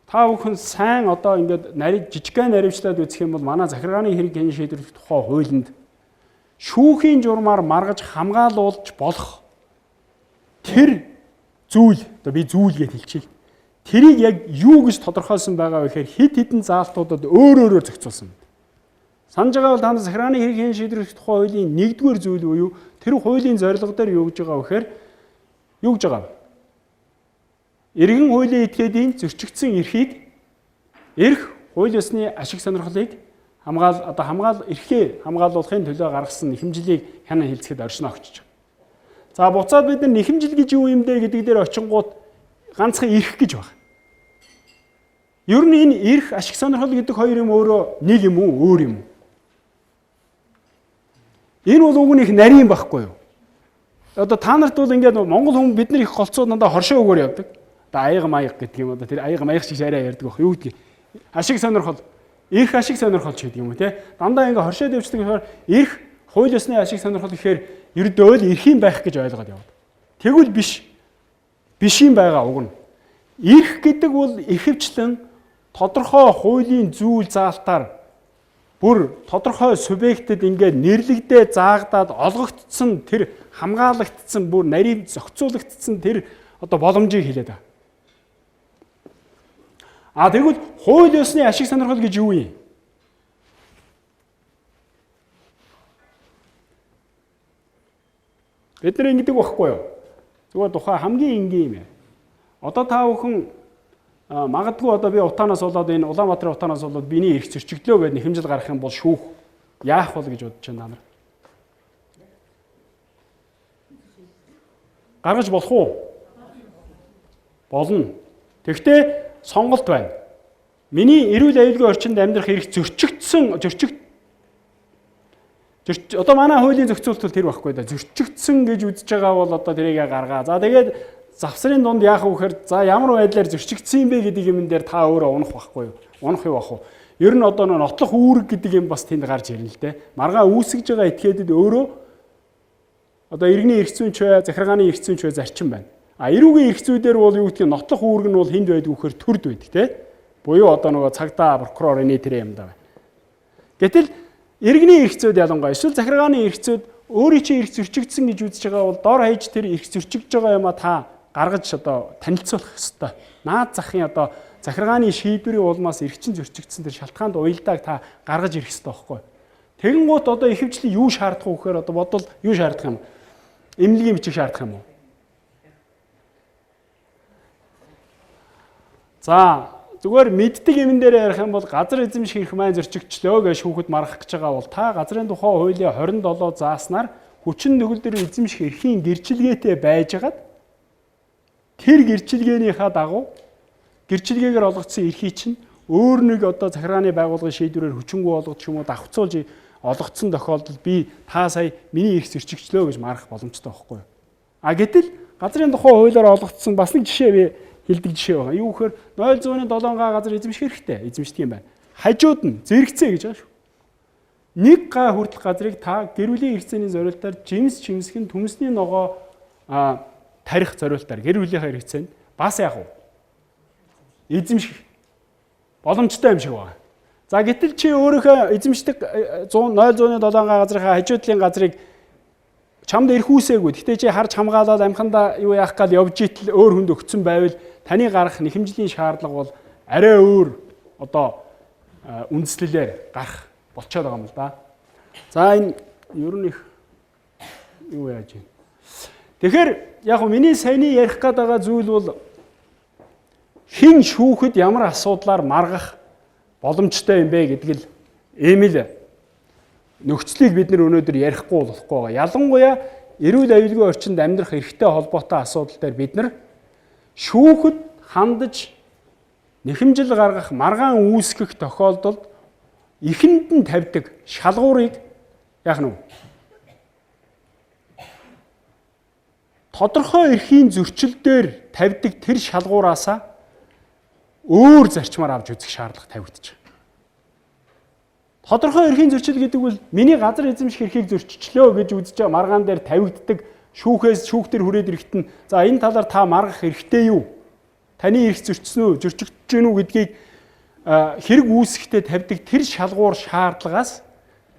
та бүхэн сайн одоо ингээд жижигхэн наривчлаад үзэх юм бол манай захиргааны хэрэг хянан шийдвэрлэх тухай хуулинд шүүхийн журмаар маргаж хамгаалуулж болох тэр зүйл одоо би зүйл гэж хэлчихье. Тэрийг яг юу гэж тодорхойлсон байгаа вэ гэхээр хэд хэдэн заалтуудад өөр зохицуулсан. Санаж байгаа бол та захиргааны хэрэг хянан шийдвэрлэх тухай хуулийн 1-р зүйл буюу тэр хуулийн зорилго дээр юу гэж байгаа вэ гэхээр юу гэж байгаа вэ? Иргэн хуулийн этгээдийн зөрчигдсөн эрхийг эрх хууль ёсны ашиг сонирхлыг эрхээ хамгаалуулахын төлөө гаргасан нэхэмжлийг хянан хилцэхэд оршино өгч байгаа. За буцаад бид нар нэхэмжил гэж юу юм бэ гэдэг дээр очингууд ганцхан эрх гэж байна. Ер нь энэ эрх ашиг сонирхол гэдэг хоёр юм өөрөө нэг юм уу, өөр юм уу? Энэ бол уг нь их нарийн байхгүй юу? Одоо та нарт бол ингээд монгол хүмүүс бид нар их голцоо дандаа хоршоо өгөөр явдаг. Одоо аяга маяг гэдэг юм одоо тэр аяга маяг шиг арай ярьдаг байх. Юу гэдгийг ашиг сонирхол, эрх ашиг сонирхол ч гэдэг юм уу те. Дандаа ингээд хоршоод явждаг болохоор эрх хууль ёсны ашиг сонирхол гэхээр ердөө л эрхийн байх гэж ойлгоод яваад. Тэгвэл биш. Биш юм байгаа уг нь. Эрх гэдэг бол ихэвчлэн тодорхой хуулийн зүйл заалтаар бүр тодорхой субъектэд ингээд нэрлэгдээ заагдаад олгогдсон тэр хамгаалагдсан бүр нарийн зохицуулагдсан тэр одоо боломжийг хэлээд байгаа. Тэгвэл хууль ёсны ашиг сонирхол гэж юу юм? Бид нар ингэдэг байхгүй юу? Зүгээр тухай хамгийн энгийн юм. Одоо та бүхэн магадгүй одоо би утаанаас болоод энэ Улаанбаатарын утаанаас болоод биний эрх зөрчигдлөө гэдэг нэхэмжил гаргах юм бол шүүх яах бол гэж бодож байна нар. Гаргаж болох уу? Болно. Тэгвэл сонголт байна. Миний эрүүл аюулгүй орчинд амьдрах эрх одоо манай хуулийн зохицуулалт бол тэр байхгүй да. Зөрчигдсөн гэж үзэж байгаа бол одоо тэрийг гаргаа. За тэгээд завсрын дунд яах вэ гэхээр за ямар байдлаар зөрчигдсэн юм бэ гэдэг юм дээр та өөрөө унах байхгүй юу? Унах юу бах вэ? Ер нь одоо нотлох үүрэг гэдэг юм бас тэнд гарч ирнэ л дээ. Маргаа үүсгэж байгаа этгээдэд өөрөө одоо иргэний эрх зүйн чой, захиргааны эрх зүйн чой зарчим байна. Эрүүгийн эрх зүйдээр бол юу гэдгийг нотлох үүрэг нь бол хүнд байдаг вөхөр төрд байдаг тийм. Буюу одоо нөгөө цагдаа прокурор энэ тэр юм даа. Гэтэл иргэний эрх зүйд ялангуяа эсвэл захиргааны эрх зүйд өөрийн чинь эрх зөрчигдсөн гэж үзэж байгаа бол дор хаяж тэр эрх зөрчигдөж байгаа юмаа та гаргаж одоо танилцуулах ёстой. Наад захын одоо захиргааны шийдвэрийн улмаас эрх чинь зөрчигдсөн тэр шалтгаанд уялдааг та гаргаж ирэх ёстой байхгүй. Тэгэнгუут одоо ихэвчлэн юу шаардах вэ гэхээр одоо бодвол юу шаардах юм? Эмнэлгийн бичиг шаардах юм уу? За зүгээр мэддэг юмн дээр ярих юм бол газар эзэмших эрх маань зөрчигчлөө гэж шүүхэд маргах гэж байгаа бол та газрын тухай хуулийн 27 зааснаар хүчин төгөлдөр эзэмших эрхийн гэрчилгээтэй байжгаад тэр гэрчилгээнийхаа дагуу гэрчилгээгээр олгогдсон эрхийг чинь өөр нэг одоо захиргааны байгууллагын шийдвэрээр хүчингүй болгох юм уу давхцуулж олгогдсон тохиолдолд би та сая миний эрх зөрчигчлөө гэж маргах боломжтой байхгүй юу? Гэтэл газрын тухай хуулиар олгогдсон бас нэг жишээ би хэлдэг жишээ байна. Юу гэхээр 0.7 га газар эзэмших хэрэгтэй. Эзэмшдэг юм байна. Хажууд нь зэрэгцээ гэж байгаа шүү. 1 га хүртэл газрыг та гэр бүлийн хэрэгцээний зориултаар жимс чимсгэн төмсний ногоо тарих зориултаар гэр бүлийнхээ хэрэгцээнд бас яг уу эзэмших боломжтой юм шиг байна. За гэтэл чи өөрийнхөө эзэмшдэг 0.7 га газрынхаа хажуудлын газрыг чамд ирэх үсээгүй. Гэхдээ чи харж хамгаалаад амхандаа юу яах гал явж итэл өөр хүнд өгцөн байвал таны гарах нэхэмжлийн шаардлага бол арай өөр одоо үндслэлээр гарах болчиход байгаа юм л да. За энэ ер нь их юу яаж юм. Тэгэхээр яг миний саяны ярих гээд байгаа зүйл бол хин шүүхэд ямар асуудлаар маргах боломжтой юм бэ гэдэг л эмэл нөхцөлийг бид нар өнөөдөр ярихгүй болохгүй байгаа. Ялангуяа эрүүл аюулгүй орчинд амьдрах эрхтэй холбоотой асуудал дээр бид нар шүүхэд хандаж нэхэмжил гаргах маргаан үүсгэх тохиолдолд ихэнд нь тавьдаг шалгуурыг яах нь вэ? Тодорхой эрхийн зөрчил дээр тавьдаг тэр шалгуураасаа өөр зарчмаар авч үзэх шаардлага тавигдчих. Тодорхой эрхийн зөрчил гэдэг бол миний газар эзэмших эрхийг зөрчилчлөө гэж үзэж байгаа маргаан дээр тавигддаг шүүхтэр хүрээд ирэхэд нь за энэ талаар та маргах эрхтэй юу? Таны эрх зөрчсөн үү, зөрчигдөж гэнэ үү гэдгийг хэрэг үүсгэхдээ тавьдаг тэр шалгуур шаардлагаас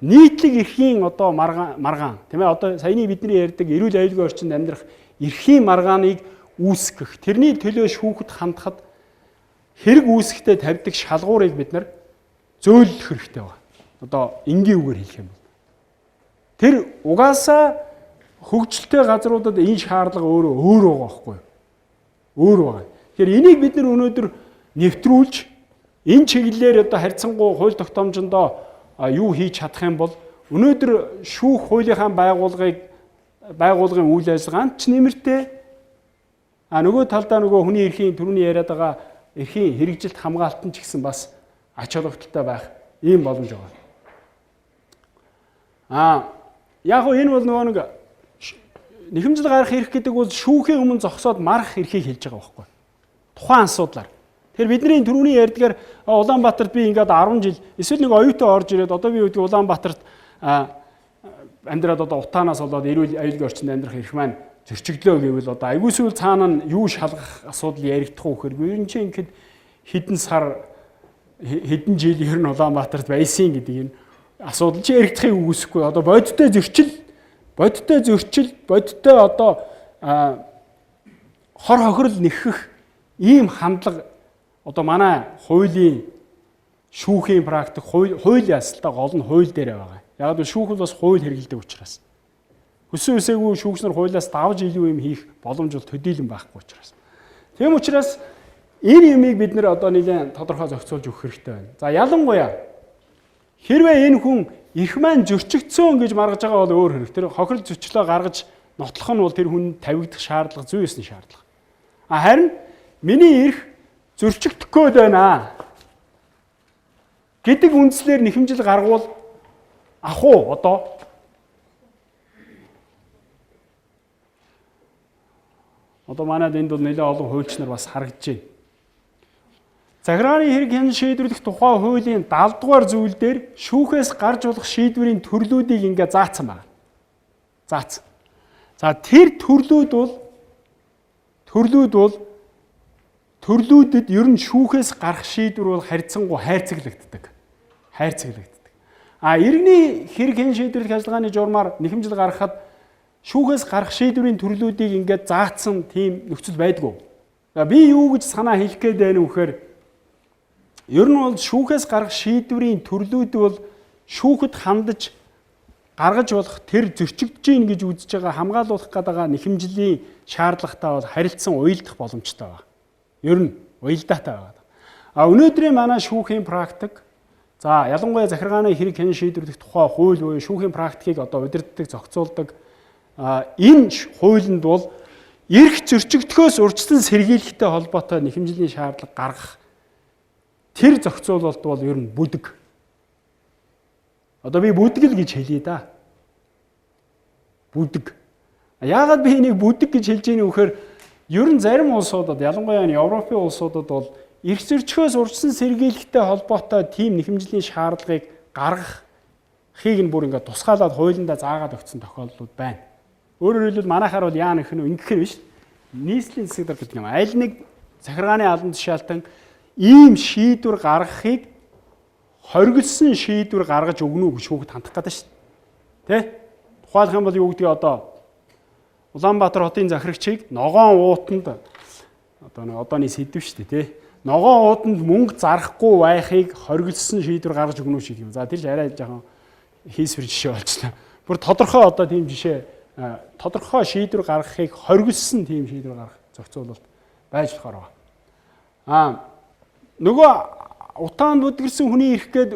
нийтлэг эрхийн одоо маргаан тийм ээ одоо саяны бидний ярьдаг эрүүл аюулгүй орчинд амьдрах эрхийн маргааныг үүсгэх тэрний төлөө шүүхэд хандахад хэрэг үүсгэхдээ тавьдаг шалгуурыг бид нар зөөлөх хэрэгтэй байна. Одоо энгийн үгээр хэлэх юм бол тэр угаасаа хөгжилтэй газруудад энэ шаардлага өөрөө байгаа байхгүй юу? Өөр байгаа. Тэгэхээр энийг бид нар өнөөдөр нэвтрүүлж энэ чиглэлээр одоо харьцангуй хууль тогтоомжондоо юу хийж чадах юм бол өнөөдөр шүүх хуулийнхаа байгууллагын үйл ажиллагаанд ч нэмэртэй нөгөө талдаа нөгөө хүний эрхийн түрүүний яриад байгаа эрхийн хэрэгжилт хамгаалтан ч гэсэн бас ач холбогдолтой байх ийм боломж байгаа. Яг нь энэ бол нөгөө нэг нэхэмжил гарах эрх гэдэг бол шүүхийн өмнө зогсоод марах эрхийг хэлж байгаа байхгүй. Тухайн асуудлаар. Тэгэхээр бидний түрүүний ярьдгаар Улаанбаатарт би ингээд 10 жил эсвэл нэг оюутан орж ирээд одоо би үүдгийг Улаанбаатарт амьдраад одоо утаанаас болоод эрүүл аюулгүй орчинд амьдрах эрх маань зөрчигдлөө гэвэл одоо айгүй сүүл цаана нь юу шалгах асуудал яригдах уу гэхээр ер нь чинь ингээд хэдэн сар хэдэн жил ер нь Улаанбаатарт байсан гэдэг энэ асуудал чи яригдахыг үгүйсэхгүй одоо бодиттой одоо хор хохирол нэхэх ийм хандлага одоо манай хуулийн шүүхийн практик хууль ясалтаа гол нь хууль дээр байгаа. Яг л шүүх бол бас хууль хэрэгэлдэг учраас. Хүссэн үсээгүй шүүгчнэр хуулиас давж илүү юм хийх боломж бол төдийлөн байхгүй учраас. Тийм учраас энэ юмыг бид нэр одоо нэлээд тодорхой зохицуулж өгөх хэрэгтэй байна. За ялангуяа хэрвээ энэ хүн эрх маань зөрчигдсөн гэж маргаж байгаа бол өөр хэрэг. Тэр хохирол зөрчлөө гаргаж нотлох нь бол тэр хүнд тавигдах шаардлага зүй ёсны шаардлага. Харин миний эрх зөрчигдөхгүй байна гэдэг үндслээр нэхэмжил гаргуул ах уу одоо манайд энд бол нэлээд олон хуульч нар бас харагдаж байна. Захиргааны хэрэг хяналт шийдвэрлэх тухай хуулийн 70 дугаар зүйл дээр шүүхээс гарч болох шийдвэрийн төрлүүдийг ингээ заасан байна. Заасан. За тэр төрлүүд бол төрлүүд бол төрлүүдэд ер нь шүүхээс гарах шийдвэр бол харьцангуй хайрцаглагддаг. Иргэний хэрэг хэн шийдвэрлэх ажиллагааны журмаар нэхэмжил гаргахад шүүхээс гарах шийдвэрийн төрлүүдийг ингээд заагдсан тийм нөхцөл байдгүй. Би юу гэж санаа хэлэх гээд байна вэ гэхээр ер нь бол шүүхээс гарах шийдвэрийн төрлүүд бол шүүхэд хандаж гаргаж болох тэр зөрчигдөж гин гэж үзэж байгаа хамгаалуулах гэдэг нэхэмжлийн шаардлагатай бол харилцан уялдах боломжтой байна. Ер нь уялдаатай байна. Өнөөдрийн манай шүүхийн практик ялангуяа захиргааны хэрэг хэн шийдвэрлэх тухай хууль буюу шүүхийн практикийг одоо удирддаг, зохицуулдаг энэ хуулинд бол эрх зөрчигдөхөөс урьдчилан сэргийлэхтэй холбоотой нэхэмжлийн шаардлага гаргах тэр зохицуулалт бол ер нь бүдэг. Одоо би бүдэг л гэж хэлье да. Бүдэг. Яагаад би энийг бүдэг гэж хэлж ийм вэхээр ер нь зарим улсуудад ялангуяа Европын улсуудад бол эрх зөрчихөөс урьдчилан сэргийлэхтэй холбоотой тийм нэхэмжлийн шаардлагыг гаргахыг нь бүр ингээд тусгаалаад хуулиндаа заагаад өгсөн тохиолдлууд байна. Өөрөөр хэлбэл манайхаар бол яа нэх нь ингэх юм биш. Нийслэлийн засаг дарга гэдэг юм. Аль нэг захиргааны албан тушаалтан ийм шийдвэр гаргахыг хоригдсон шийдвэр гаргаж өгнө үү гэж шүүхэд хандах гэдэг шүү дээ. Тэ? Тухайлах юм бол юу гэдгийг одоо Улаанбаатар хотын захирагчийг ногоон уутанд одооний сэдв шүү дээ, тэ? Ногоон уутанд мөнгө зарахгүй байхыг хоригдсон шийдвэр гаргаж өгнө үү шиг юм. За тэр л арай жоохон хийсвэр жишээ болчихлоо. Бүр тодорхой одоо тийм жишээ тодорхой шийдвэр гаргахыг хоригдсон тийм шийдвэр гаргах зохицуулалт байж болохоор байгаа. Нөгөө утаанд бүдгэрсэн хүний эрх гээд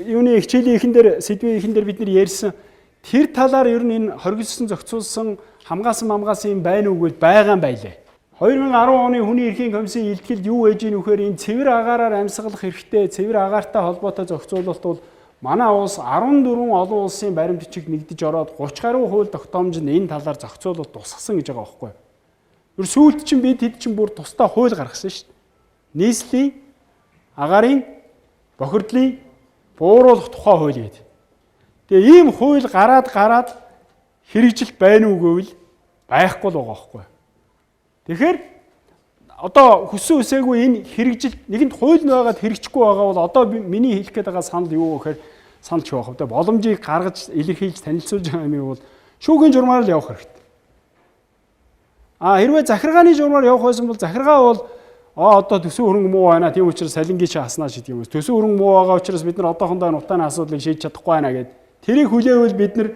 юуны хичээлийн эхэн дээр сэдвийн эхэн дээр бид нар ярьсан тэр талаар ер нь энэ хоригдсон зохицуулсан хамгаалсан юм байна уу гэж байгаа юм байлээ. 2010 оны хүний эрхийн комиссийн илтгэлд юу ээж ийн вэхээр энэ цэвэр агаараар амьсгалах хэрэгтэй цэвэр агаартай холбоотой зохицуулалт бол манай улс 14 олон улсын баримтчиг нэгдэж ороод 30 гаруй хууль тогтоомжинд энэ талаар зохицуулалт тусгасан гэж байгаа байхгүй. Ер сүүлд чинь бид хэд чинь бүр тусдаа хууль гаргасан шүү дээ. Нийслэлийн агаарын бохирдлын бууруулах тухай хууль гэдэг. Тэгээ ийм хууль гараад хэрэгжилт байна уу гэвэл байхгүй л байгаа байхгүй. Тэгэхээр одоо хүссэн үсээгүй энэ хэрэгжилт нэгэнд хууль нь байгаад хэрэгжихгүй байгаа бол одоо миний хэлэх гээд байгаа санал юу вэ гэхээр санал ч байх. Боломжийг гаргаж илэрхийлж танилцуулж байгаа юм бол шүүхийн журмаар л явах хэрэгтэй. Хэрвээ захиргааны журмаар явах байсан бол захиргаа бол одоо төсөө хөрөнгө муу байна. Тийм учраас салингийн чи хаснаа шийдэх юм. Төсөө хөрөнгө муу байгаа учраас бид нар одоохондоо нутааны асуудлыг шийдэж чадахгүй байна гэд. Тэрийг хүлээвэл бид нар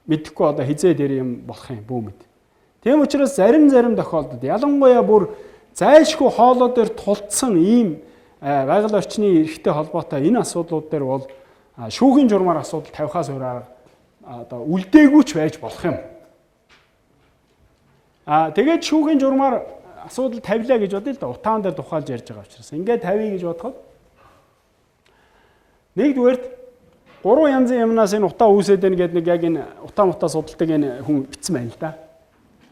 мэдэхгүй одоо хизээ дээр юм болох юм бүү мэд. Тийм учраас зарим тохиолдолд ялангуяа бүр зайлшгүй хоолой дээр тулцсан ийм байгаль орчны эрхтэй холбоотой энэ асуудлууд дээр бол шүүхийн журмаар асуудал тавихаас өөр одоо үлдээгүйч байж болох юм. Тэгээд шүүхийн журмаар асуудал тавилаа гэж бодъё л да. Утаан дээр тухайлж ярьж байгаа учраас ингээд тавья гэж бодоход нэгдүгээрт 3 янзын юмнаас энэ утаа үүсээд байна гэдэг нэг яг энэ утаа судалдаг энэ хүн бичсэн байна л да.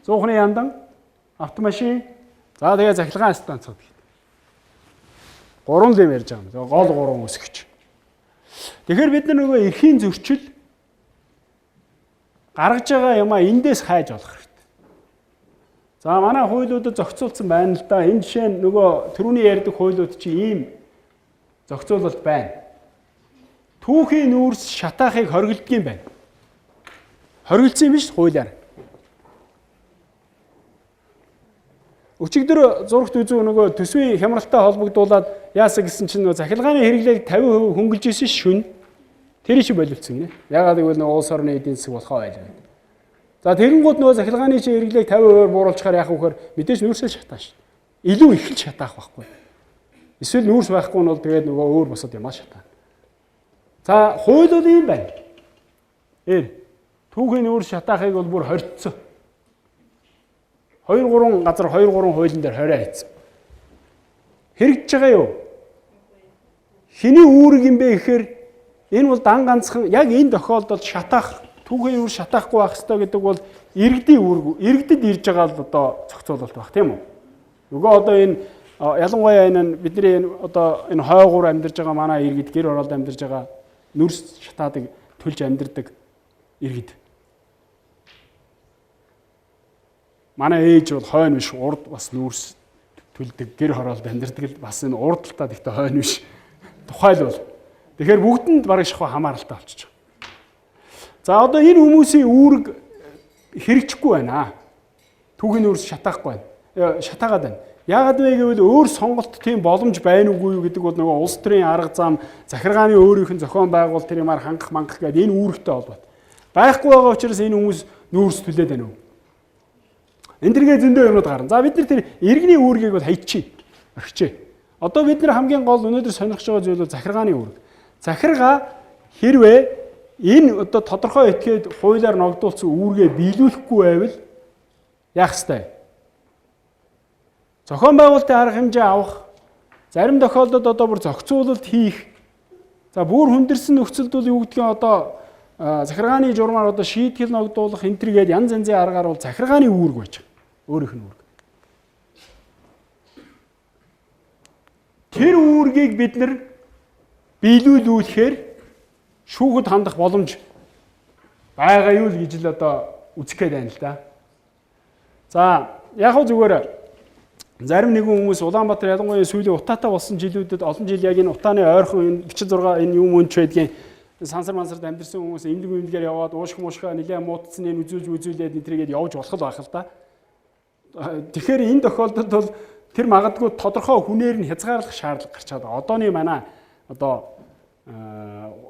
Зуухны яндан, автомашин, за тэгээ захилгаан станцууд гэдэг. 3 л юм ярьж байгаа юм. Гол 3 үсгэж. Тэгэхээр бид нар нөгөө эрхийн зөрчил гаргаж байгаа юмаа эндээс хайж олох хэрэгтэй. За манай хуулиудад зохицуулсан байна л да. Энэ жишээ нь нөгөө түрүүний ярьдаг хуулиуд чи ийм зохицуулалт байна. Түүхийн нүүрс шатаахыг хоригддаг юм байна. Хоригдсан юм биш хуулиар. Өчигдөр зурагт үзүү нөгөө төсвийн хямралтай холбогдуулаад яасан гэсэн чинь нөгөө захилгааны хэрэглээг 50% хөнгөлж исэн шүн тэр чи боловцсон гинэ. Ягаад гэвэл нөгөө улс орны эдийн засаг болохоо байлаа. За тэгэнгүүт нөгөө захилгааны чи хэрэглээг 50% бууруулчихаар яах вэхээр мэдээж нүүрсээ шатаа шүү. Илүү их л шатаах байхгүй. Эсвэл нүүрс байхгүй нь бол тэгээд нөгөө өөр босод юм шатаа. За хууль бол юм байна. Түүхийн нүүрс шатаахыг бол бүр хоригдсон. 2-3 газар 2-3 хуулийн дээр хорио хийсэн. Хэрэгжиж байгаа юу? Хэний үүрэг юм бэ гэхээр энэ бол дан ганцхан яг энэ тохиолдолд шатаах түүхийн үүрэг шатаахгүй байх ёстой гэдэг бол иргэдийн үүрэг. Иргэдэд ирж байгаа л одоо зохицуулалт баг тийм үү? Нөгөө одоо энэ ялангуяа энэ бидний одоо энэ хойгуур амьдарж байгаа манай иргэд гэр оролд амьдарж байгаа нүрс шатаадаг төлж амьдардаг иргэд. манай ээж бол хойно биш урд бас нүүрс төлдөг гэр хороолд амьдардаг л бас энэ урдталтаа гэхдээ хойно биш тухайлбал. Тэгэхээр бүгдэнд бараг шахуу хамааралтай болчих. За одоо энэ хүмүүсийн үүрэг хэрэгжихгүй байна. Түүхийн өөрс шатаахгүй байна. Шатаагаад байна. Яагаад вэ гэвэл өөр сонголт тийм боломж байна уугүй юу гэдэг бол нөгөө улс төрийн арга зам, захиргааны өөрийнх нь зохион байгуул тэр юмар хангах мангах гэдэг энэ үүрэгтэй холбоотой. Байхгүй байгаа учраас энэ хүмүүс нүүрс түлээд байна уу? Энд тэргээ зөндөө юмуд гарна. За бид нар тэр иргэний үүргийг бол хайчий. Орхичээ. Одоо бид нар хамгийн гол өнөөдөр сонирхож байгаа зүйл бол захиргааны үүрэг. Захиргаа хэрвээ энэ одоо тодорхой этгээд хуулиар ногдуулсан үүргээ биелүүлэхгүй байвал яах ёстой? Зохион байгуулалтын арга хэмжээ авах, зарим тохиолдолд одоо бүр зохицуулалт хийх. За бүр хүндэрсэн нөхцөлд бол юу гэдгийг одоо захиргааны журмаар одоо шийтгэл ногдуулах энэ төр гээд янз янзын аргаар бол захиргааны үүрэг байж байгаа. Өөрийнх нь үүрэг. Тэр үүргийг бид нар биелүүлүүлэхээр шүүхэд хандах боломж байгаа юу л гэж л одоо үзэх гээд байна л да. За яг хөө зүгээр зарим нэгэн хүмүүс Улаанбаатар ялангуяа сүүлийн утаатай болсон жилүүдэд олон жил яг энэ утааны ойрхон энэ 46 энэ юм өнч байдгийн сансар мансарт амьдэрсэн хүмүүс эмнэлэг эмнэлгээр яваад уушх муушхаа нэлээд муудсан энэ үзүүлээд энэ төргээд явж болох л байх л да. Тэгэхээр энэ тохиолдолд бол тэр магадгүй тодорхой хүнээр нь хязгаарлах шаардлага гарч байгаа. Одооний манай одоо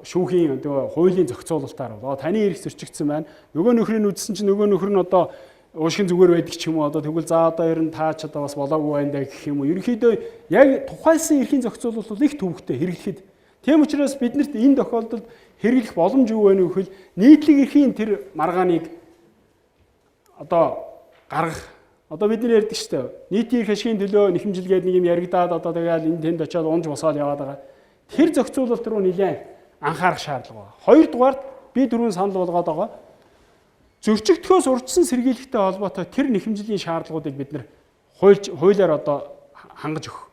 шүүхийн одоо хуулийн зохицуулалтаар бол таны эрх зөрчигдсөн байна. Нөгөө нөхрийн үзсэн чинь нөгөө нөхөр нь одоо уушгин зүгээр байдаг ч юм уу одоо тэгвэл за одоо ер нь таач одоо бас болоогүй байна даа гэх юм уу. Ерөнхийдөө яг тухайлсан эрхийн зохицуулалт бол их төвөгтэй хэрэглэхэд. Тийм учраас биднэрт энэ тохиолдолд хэрэглэх боломж юу вэ гэвэл нийтлэг эрхийн тэр маргааныг одоо гаргах. Одоо бид нар ярьдаг шүү дээ. Нийтийн эрх ашигын төлөө нэхэмжилгээд нэг юм яригадаад одоо тэгэл энэ тэнд очиод унж босоод яваад байгаа. Тэр зохицуулалт руу нэлээд анхаарах шаардлага байна. Хоёрдугаард би түрүүн санал болгоод байгаа. Зөрчигдөхөөс урьдчилан сэргийлэхтэй холбоотой тэр нэхэмжлийн шаардлагуудыг бид нар хуулиар одоо хангаж өгөх.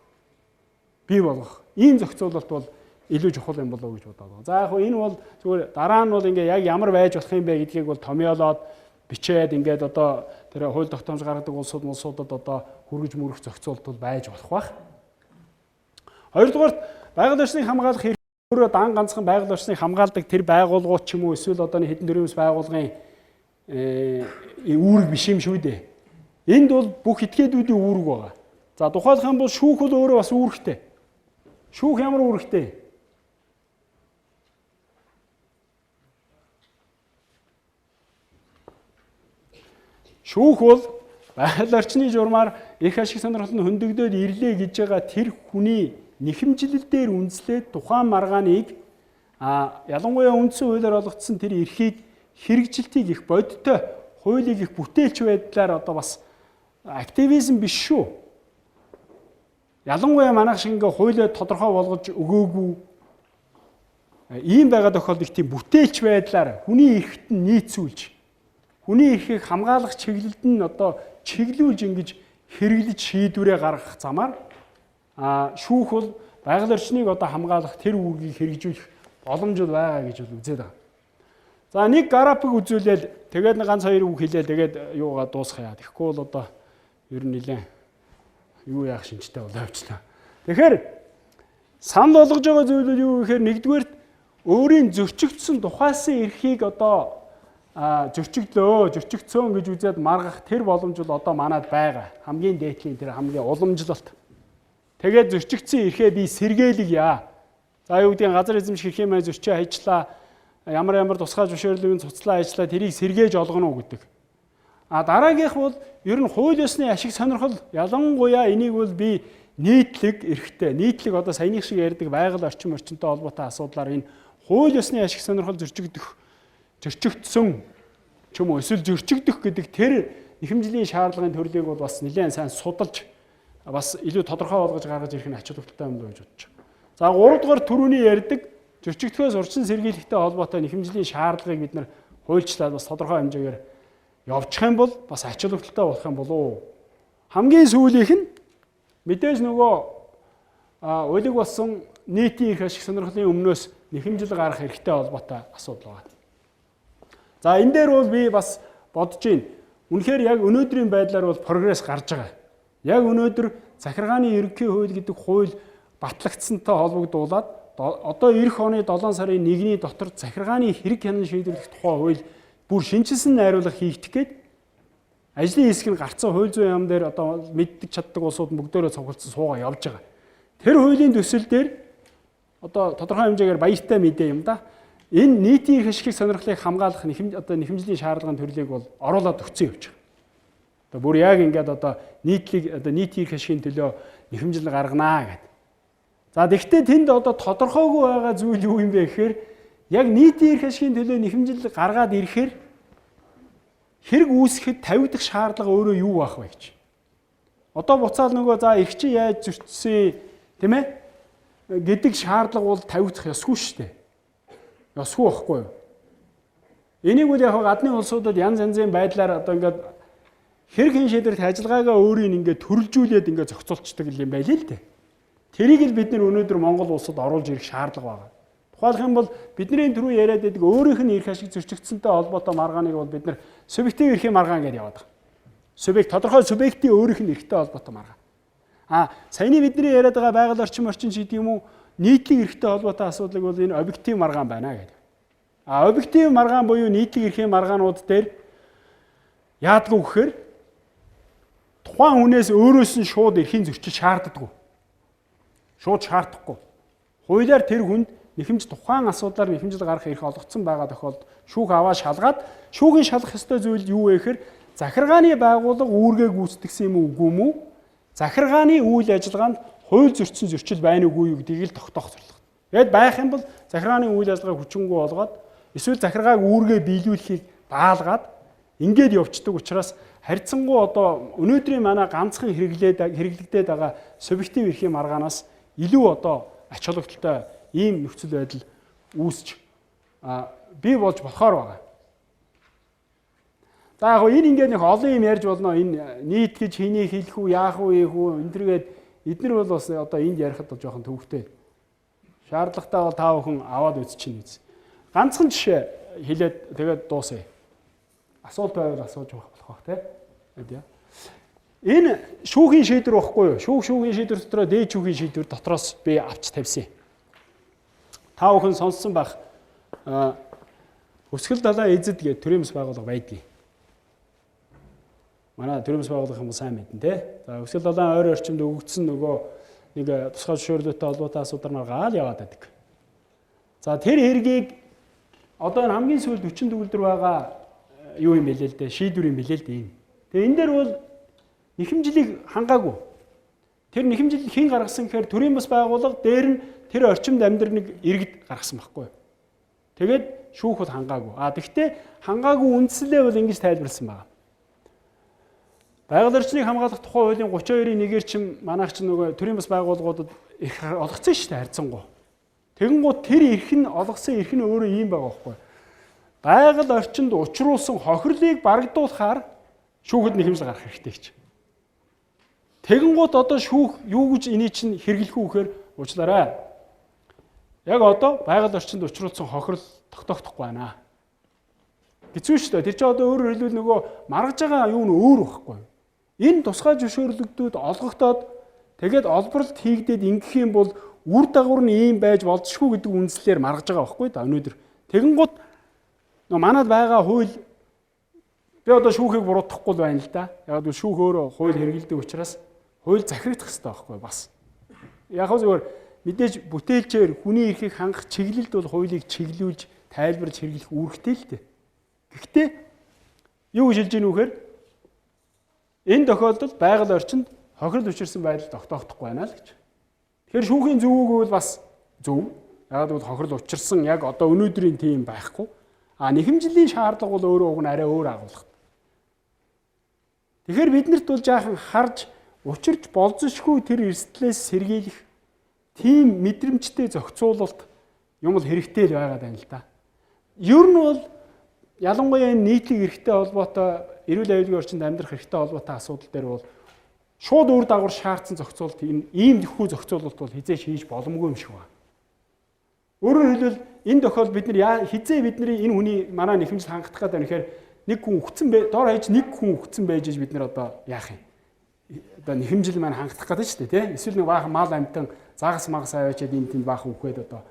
Бий болгох. Ийм зохицуулалт бол илүү чухал юм болоо гэж бодоод байна. За яг хөө энэ бол зүгээр дараа нь бол ингээ яг ямар байж болох юм бэ гэдгийг бол томьёолоод бичээд ингээд одоо тэр хууль тогтоомж гаргадаг улсуудад одоо хүргэж мөрөх зохицуулалт бол байж болох бах. Хоёрдугаарт байгаль орчныг хамгаалах хэрэг өөрөө дан ганцхан байгаль орчныг хамгаалдаг тэр байгууллагууд ч юм уу эсвэл одооний хэдэн төрлийн байгууллагын үүрэг биш юм шүү дээ. Энд бол бүх этгээдүүдийн үүрэг байгаа. За тухайлах юм бол шүүх бол өөрөө бас үүрэгтэй. Шүүх ямар үүрэгтэй? Шүүх бол байгаль орчны журмаар эрх ашиг сонирхол нь хөндөгдөөд ирлээ гэж байгаа тэр хүний нэхэмжлэл дээр үндэслээд тухайн маргааныг ялангуяа үндсэн хуулиар олгогдсон тэр эрхийг хэрэгжилтийг их бодиттой хуулийг их бүтээлч байдлаар одоо бас активизм биш шүү. Ялангуяа манайх шиг ингээ хуулиа тодорхой болгож өгөөгүй ийм байгаа тохиолдолд тийм бүтээлч байдлаар хүний эрхт нь нийцүүлж хүний эрхийг хамгаалах чиглэлд нь одоо чиглүүлж ингэж хэрэглэж шийдвэрээ гаргах замаар шүүх бол байгаль орчныг одоо хамгаалах тэр үүргийг хэрэгжүүлэх боломж байгаа гэж үзээд байгаа. За нэг график үзүүлээд тэгээд ганц хоёр үг хэлээ тэгээд юугаа дуусгая. Тэгэхгүй бол одоо ер нь нэлээ юу яах шинжтэй болоо явчлаа. Тэгэхээр санал болгож байгаа зүйлүүд юу гэхээр нэгдүгээрт өөрийн зөрчигдсөн тухайлсан эрхийг одоо зөрчигдсөн гэж үзээд маргах тэр боломж бол одоо манад байгаа. Хамгийн дээдлийн тэр хамгийн уламжлалт. Тэгээд зөрчигдсөн эрхээ би сэргээлье. За юу гэдгийг газар эзэмших эрхээ мань зөрчөө хайчлаа. Ямар тусгай зөвшөөрлөгийн цуцлаа ажиллаа тэрийг сэргээж олгоно уу гэдэг. Дараагийнх бол ер нь хууль ёсны ашиг сонирхол ялангуяа энийг бол би нийтлэг эрхтэй. Нийтлэг одоо саяны шиг ярьдаг байгаль орчинтой холбоотой асуудлаар энэ хууль ёсны ашиг сонирхол зөрчигдсөн ч юм уу эсвэл зөрчигдөх гэдэг тэр нэхэмжлийн шаардлагын төрлийг бол бас нэлээд сайн судалж бас илүү тодорхой болгож гаргаж ирэх нь ач холбогдолтой юм л гэж бодож байна. За 3 дугаар түрүүний ярьдаг зөрчигдөхөөс урьдчилан сэргийлэхтэй холбоотой нэхэмжлийн шаардлагыг бид нар хуульчлаад бас тодорхой хэмжээгээр явчих юм бол бас ач холбогдолтой болох юм болов. Хамгийн сүүлийнх нь мэдээж нөгөө улиг болсон нийтийн эрх ашиг сонирхлын өмнөөс нэхэмжил гаргах эрхтэй холбоотой асуудал байна. За энэ дээр бол би бас бодож байна. Үнэхээр яг өнөөдрийн байдлаар бол прогресс гарч байгаа. Яг өнөөдөр захиргааны ерөнхий хууль гэдэг хууль батлагдсантай холбогдуулаад одоо эх оны 7 сарын 1-ний дотор захиргааны хэрэг хянан шийдвэрлэх тухай хууль бүр шинжилсэн найруулга хийгдэх гээд ажлын хэсэг нь гарцсан хууль зүйн яам дээр одоо мэддэг чаддаг улсууд бүгдөө цуглуулсан суугаа явж байгаа. Тэр хуулийн төсөл дээр одоо тодорхой хэмжээгээр баяртай мэдээ юм да. Энэ нийтийн эрх ашигыг сонирхлыг хамгаалах нэхэмжлийн шаардлагын төрлийг бол оруулаад өгсөн явж байгаа. Одоо бүр яг ингээд одоо нийтийн эрх ашигын төлөө нэхэмжил гарганаа гэдэг. За тэгвэл тэнд одоо тодорхойгүй байгаа зүйл юу юм бэ гэхээр яг нийтийн эрх ашигын төлөө нэхэмжил гаргаад ирэхээр хэрэг үүсгэхэд тавигдах шаардлага өөрөө юу байх вэ гэж. Одоо буцаал нөгөө за эрх чинь яаж зөрчсөн тийм ээ гэдэг шаардлага бол тавигдах ёсгүй шүү дээ. Ёсгүй байхгүй юу? Энийг үл яг гадны улсуудад янз янзын байдлаар одоо ингээд хэрэг хэн шийдвэрлэх ажиллагаагаа өөрийг ингээд төрөлжүүлээд ингээд зохицуулцдаг юм байл л дээ. Тэрийг л бид нэр өнөөдөр Монгол улсад оруулж ирэх шаардлага байна. Тухайлх юм бол бидний түрүү яриад байдаг өөрийнх нь эрх ашиг зөрчигдсөнтэй холбоотой маргааныг бол бид нэр субъектив эрхийн маргаан гэж яваад байгаа. Тодорхой субъектийн өөрийнх нь эрхтэй холбоотой маргаан. Саяны бидний яриад байгаа байгаль орчин шийдэг юм уу? Нийтлэг эрхтэй холбоотой асуудлыг бол энэ объектив маргаан байна гэдэг. Объектив маргаан буюу нийтлэг эрхийн маргаанууд дээр яадгүй гэхээр тухайн хүнээс өөрөөс нь шууд эрхийн зөрчил шаарддаггүй. Шууд шаардахгүй. Хуулиар тэр хүнд нэхэмж тухайн асуудлаар нэхэмжил гарах эрх олгогдсон байгаа тохиолдолд шүүх аваа шалгаад шүүхийн шалгах ёстой зүйл юу вэ гэхээр захиргааны байгууллага үүргээ гүйцэтгсэн юм уу үгүй юм уу? Захиргааны үйл ажиллагаанд хууль зөрчсөн зөрчил байна уугүй юу гэдгийг л тогтоох зорилго. Тэгэд байх юм бол захиргааны үйл ажиллагааг хүчингү болгоод эсвэл захиргааг үүргээ биелүүлэхийг даалгаад ингээд явцдаг учраас харьцангуй одоо өнөөдрийн манай ганцхан хэрэглэгдээд байгаа субъектив эрхийн маргаанаас илүү одоо ач холбогдолтой ийм нөхцөл байдал үүсч бий болж болохоор байгаа. За яг энэ ингээд нэг олон юм ярьж болно. Энэ нийт гэж хэнийг хэлэх үү, яах үү, ийх үү энэ төргээд эдгээр бол бас одоо энд ярихад бол жоохон төвөгтэй. Шаардлагатай бол та бүхэн аваад үзчихнэ үз. Ганцхан жишээ хэлээд тэгээд дуусъя. Асуулт байвал асууж болох тий. Энэ шүүхийн шийдвэр واخгүй юу? Шүүхийн шийдвэр дотроо дээд шүүхийн шийдвэр дотроос би авч тавьсан. Та бүхэн сонссон байх Өсгөл далайн эзэд гэдэг төрийн бас байгууллага байдгийг. Манай төрийн бас байгууллага юм сайн мэднэ тий. За өсгөл далайн ойр орчимд өгөгдсөн нөгөө нэг тусгай зөвшөөрлөлтөй холбоотой асуудал гаал яваад байдаг. За тэр хэргийг одоо энэ хамгийн сүүлд 40 төгөлдөр байгаа юу юм бэлээ л дээ, шийдвэр юм бэлээ л дээ. Тэгээ энэ дээр бол нэхэмжлийг хангаагүй. Тэр нэхэмжил хэн гаргасан гэхээр төрийн бас байгууллага дээр нь тэр орчимд амьдрэх иргэд гаргасан байхгүй. Тэгээд шүүх бол хангаагүй. Тэгвэл хангаагүй үндслээ бол ингэж тайлбарласан байна. Байгаль орчныг хамгаалах тухай хуулийн 32-ийн 1-ээр чинь манайх чинь нөгөө төрийн бас байгууллагуудад эрх олгоцсон шүү дээ харьцангуй. Тэгэнгუთ тэр эрх нь олгосон эрх нь өөрөө ийм байгаа байхгүй. Байгаль орчинд учруулсан хохирлыг барагдуулахаар шүүхэд нэхэмжил гарах хэрэгтэй гэж. Тэгэнгუთ одоо шүүх юу гэж энийг чинь хэрэглэх үү гэхээр уучлаарай. Яг одоо байгаль орчинд учруулсан хохирол тогтоохдохгүй байна. Гэцүү шүү дээ. Тэр чинь одоо өөрөөр хэлбэл нөгөө маргаж байгаа юу нь өөр байхгүй. Энэ тусгай зөвшөөрлөгдүүд олгогдоод тэгээд олборлт хийгдээд ингэх юм бол үр дагавар нь ийм байж болзошгүй гэдэг үндслээр маргаж байгаа байхгүй да өнөөдөр. Тэгэнгუთ манад байгаа хууль би одоо шүүхийг буруутгахгүй байна л да. Яг л шүүх өөрөө хууль хэрэгэлдэг учраас хууль захирагдах хэрэгтэй байхгүй бас. Яг л зөвөр мэдээж бүтээлчээр хүний эрхийг хангах чиглэлд бол хуулийг чиглүүлж тайлбарж хэрэглэх үүрэгтэй л дээ. Гэхдээ юу гэж хэлж гинүү гэхээр энэ тохиолдолд байгаль орчинд хохирол учирсан байдал тогтоохдохгүй байна л гэж. Тэгэхээр шүүхийн зөв үг бол бас зөв. Яг л хохирол учирсан яг одоо өнөөдрийн тийм байхгүй. Нэхэмжлийн шаардлага бол өөрөө уг нь арай өөр агуулга. Тэгэхээр биднэрт бол жаахан харж учирч болзошгүй тэр эрсдлээс сэргийлэх тийм мэдрэмжтэй зохицуулалт юм бол хэрэгтэй л байгаад байна л да. Ер нь бол ялангуяа энэ нийтлэг эрхтэй холбоотой эрүүл аюулгүй орчинд амьдрах эрхтэй холбоотой асуудал дээр бол шууд үр дагавар шаардсан зохицуулалт ийм нөхөө зохицуулалт бол хизээш хийж боломгүй юм шиг байна. Өөрөөр хэлбэл энэ тохиолдолд бид нар хизээ бидний энэ хүний манай нэхэмжил хангах гэдэг нь тэгэхээр нэг хүн өгцөн бай, дор хаяж нэг хүн өгцөн байж бид нар одоо яах юм? Одоо нэхэмжил маань хангах гэдэг шүү дээ, тий? Эсвэл нэг баахан мал амтан загас магас аваачаад энэ тэнд баахан өгөхөд одоо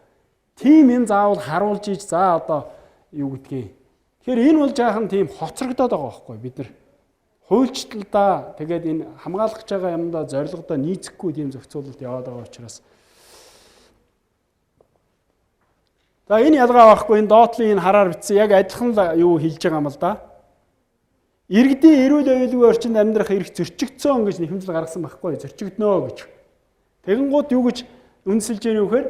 тийм юм заавал харуулж иж за одоо юу гэдгийг. Тэгэхээр энэ бол жаахан тийм хоцрогдоод байгаа байхгүй бид нар хуульчлалдаа тэгээд энэ хамгаалах байгаа юмдаа зорилгодоо нийцэхгүй тийм зохицуулалт яваад байгаа учраас за энэ ялгаа байхгүй энэ доотлын энэ хараар бичсэн яг адилхан л юу хэлж байгаа юм л да. Иргэдийн эрүүл аюулгүй орчинд амьдрах эрх зөрчигдсөн гэж нэхэмжил гаргасан байхгүй зөрчигднөө гэж. Тэгэнгუთ юу гэж үндэслэж яах вэ?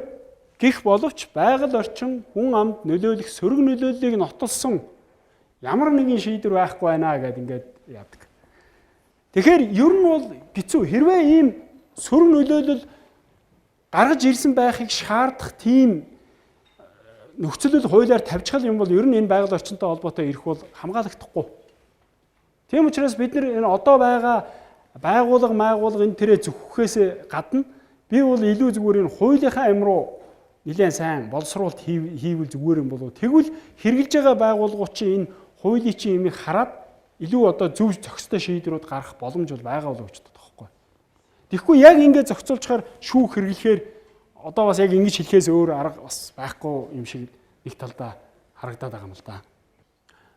Гэх боловч байгаль орчин хүн амд нөлөөлөх сөрөг нөлөөллийг нотолсон ямар нэгэн шийдвэр байхгүй байна гэдэг ингээд яадаг. Тэгэхээр ер нь бол бицүү хэрвээ ийм сөрөг нөлөөлөл гаргаж ирсэн байхыг шаардах тийм нөхцөлөл хуулиар тавьчихал юм бол ер нь энэ байгаль орчинтой холбоотой эрх бол хамгаалагдахгүй. Тийм учраас бид нар энэ одоо байгаа байгууллага энэ төрөө зөвхөхөөс гадна би бол илүү зүгээр энэ хуулийнхаа амь руу нэлээд сайн боловсруулалт хийвэл зүгээр юм болов. Тэгвэл хэрэгжилж байгаа байгууллагуудын энэ хуулийн чинь юмыг хараад илүү одоо зөв зохистой шийдвэрүүд гаргах боломж бол байгаа болов гэж боддог байхгүй. Тэгэхгүй яг ингээд зохицуулчихаар шүүх хэрэглэхээр одоо бас яг ингэж хэлэхээс өөр арга бас байхгүй юм шиг нэг талдаа харагдаад байгаа юм л да.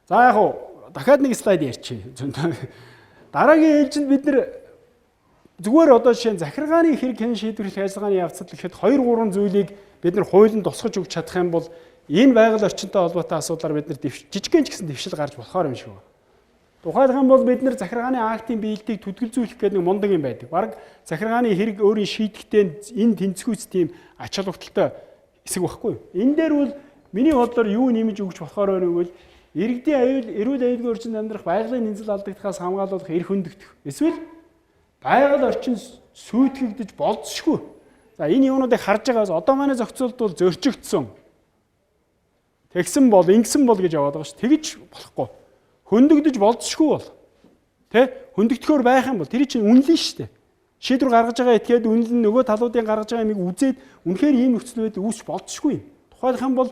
За яг хуу дахиад нэг слайд ярьчих. Дараагийн ээлжинд бид нар зүгээр одоо жишээ нь захиргааны хэрэг хэн шийдвэрлэх ажиллагааны явцад гэхэд 2-3 зүйлийг бид нар хуулинд тусгаж өгч чадах юм бол энэ байгаль орчинтой холбоотой асуудлаар бид нар жижигхэн ч гэсэн дэвшил гарч болохоор юм шиг байна. Тухайлх юм бол бид нар захиргааны актын биелэлтийг төдөлзүүлэх гэдэг нэг мундаг юм байдаг. Бараг захиргааны хэрэг өөрийн шийдэхдээ энэ тэнцвүүц тийм ач холбогдолтой хэсэг байхгүй юу? Энэ дээр бол миний бодлоор юу нэмж өгч болохоор байна вэ? Иргэдийн эрүүл аюулгүй орчинд амьдрах байгалийн нэмзэл алдагдахаас хамгаалуулах эрх хөндөгдөх. Эсвэл байгаль орчин сүйтгэгдэж болцсохгүй. За энэ юунуудыг харж байгаас одоо манай зохицуулалт бол зөрчигдсөн. Тэгсэн бол ингэсэн бол гэж яваад байгаа ш. Тэгж болохгүй. Хөндөгдөж болцсохгүй бол. Тэ? Хөндөгдөхөөр байх юм бол тэр чинь үнэлэн штэ. Шийдвэр гаргаж байгаа этгээд үнэлэн нөгөө талуудын гаргаж байгаа юмыг үзээд үнэхээр ийм нөхцөл байдал үүсч болцсохгүй. Тухайлх юм бол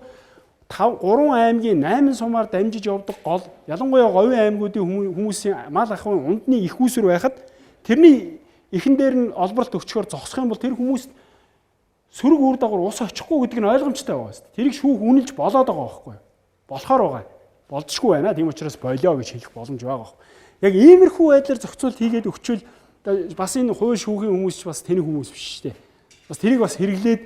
3 аймгийн 8 сумаар дамжиж явдаг гол ялангуяа говийн аймагуудын хүмүүсийн мал ахуйн ундны их үүсвэр байхад тэрний ихэн дээр нь олборлт өгчхөөр зогсох юм бол тэр хүмүүст сөрөг үр дагавар ус очихгүй гэдэг нь ойлгомжтой байгаа шүү дээ. Тэрийг шүүх үнэлж болоод байгаа байхгүй. Болохоор байгаа. Болцсохгүй байна. Тийм учраас болио гэж хэлэх боломж байгаа байхгүй. Яг иймэрхүү байдлаар зохицуулт хийгээд өгчвөл бас энэ хууль шүүхийн хүмүүс ч бас тэнэг хүмүүс биш шүү дээ. Бас тэрийг бас хэрэглээд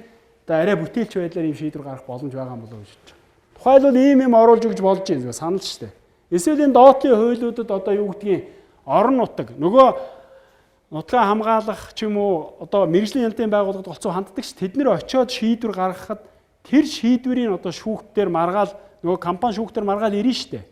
арай бүтээлч байдлаар ийм шийдвэр гаргах боломж байгаа юм болов уу гэж байна. Тухайлбал ийм юм оруулж өгч болж юм зүгээр санал шүү дээ. Эсвэл энэ доотлын хуулиудад одоо юу гэдгийг орон нутаг нөгөө нутгаа хамгаалах ч юм уу одоо мэргэжлийн ялдын байгууллагад олцоо ханддаг ш. Тэд нэр очиод шийдвэр гаргахад тэр шийдвэрийн одоо шүүхтээр маргаал нөгөө компани шүүхтээр маргаал ирнэ штэ.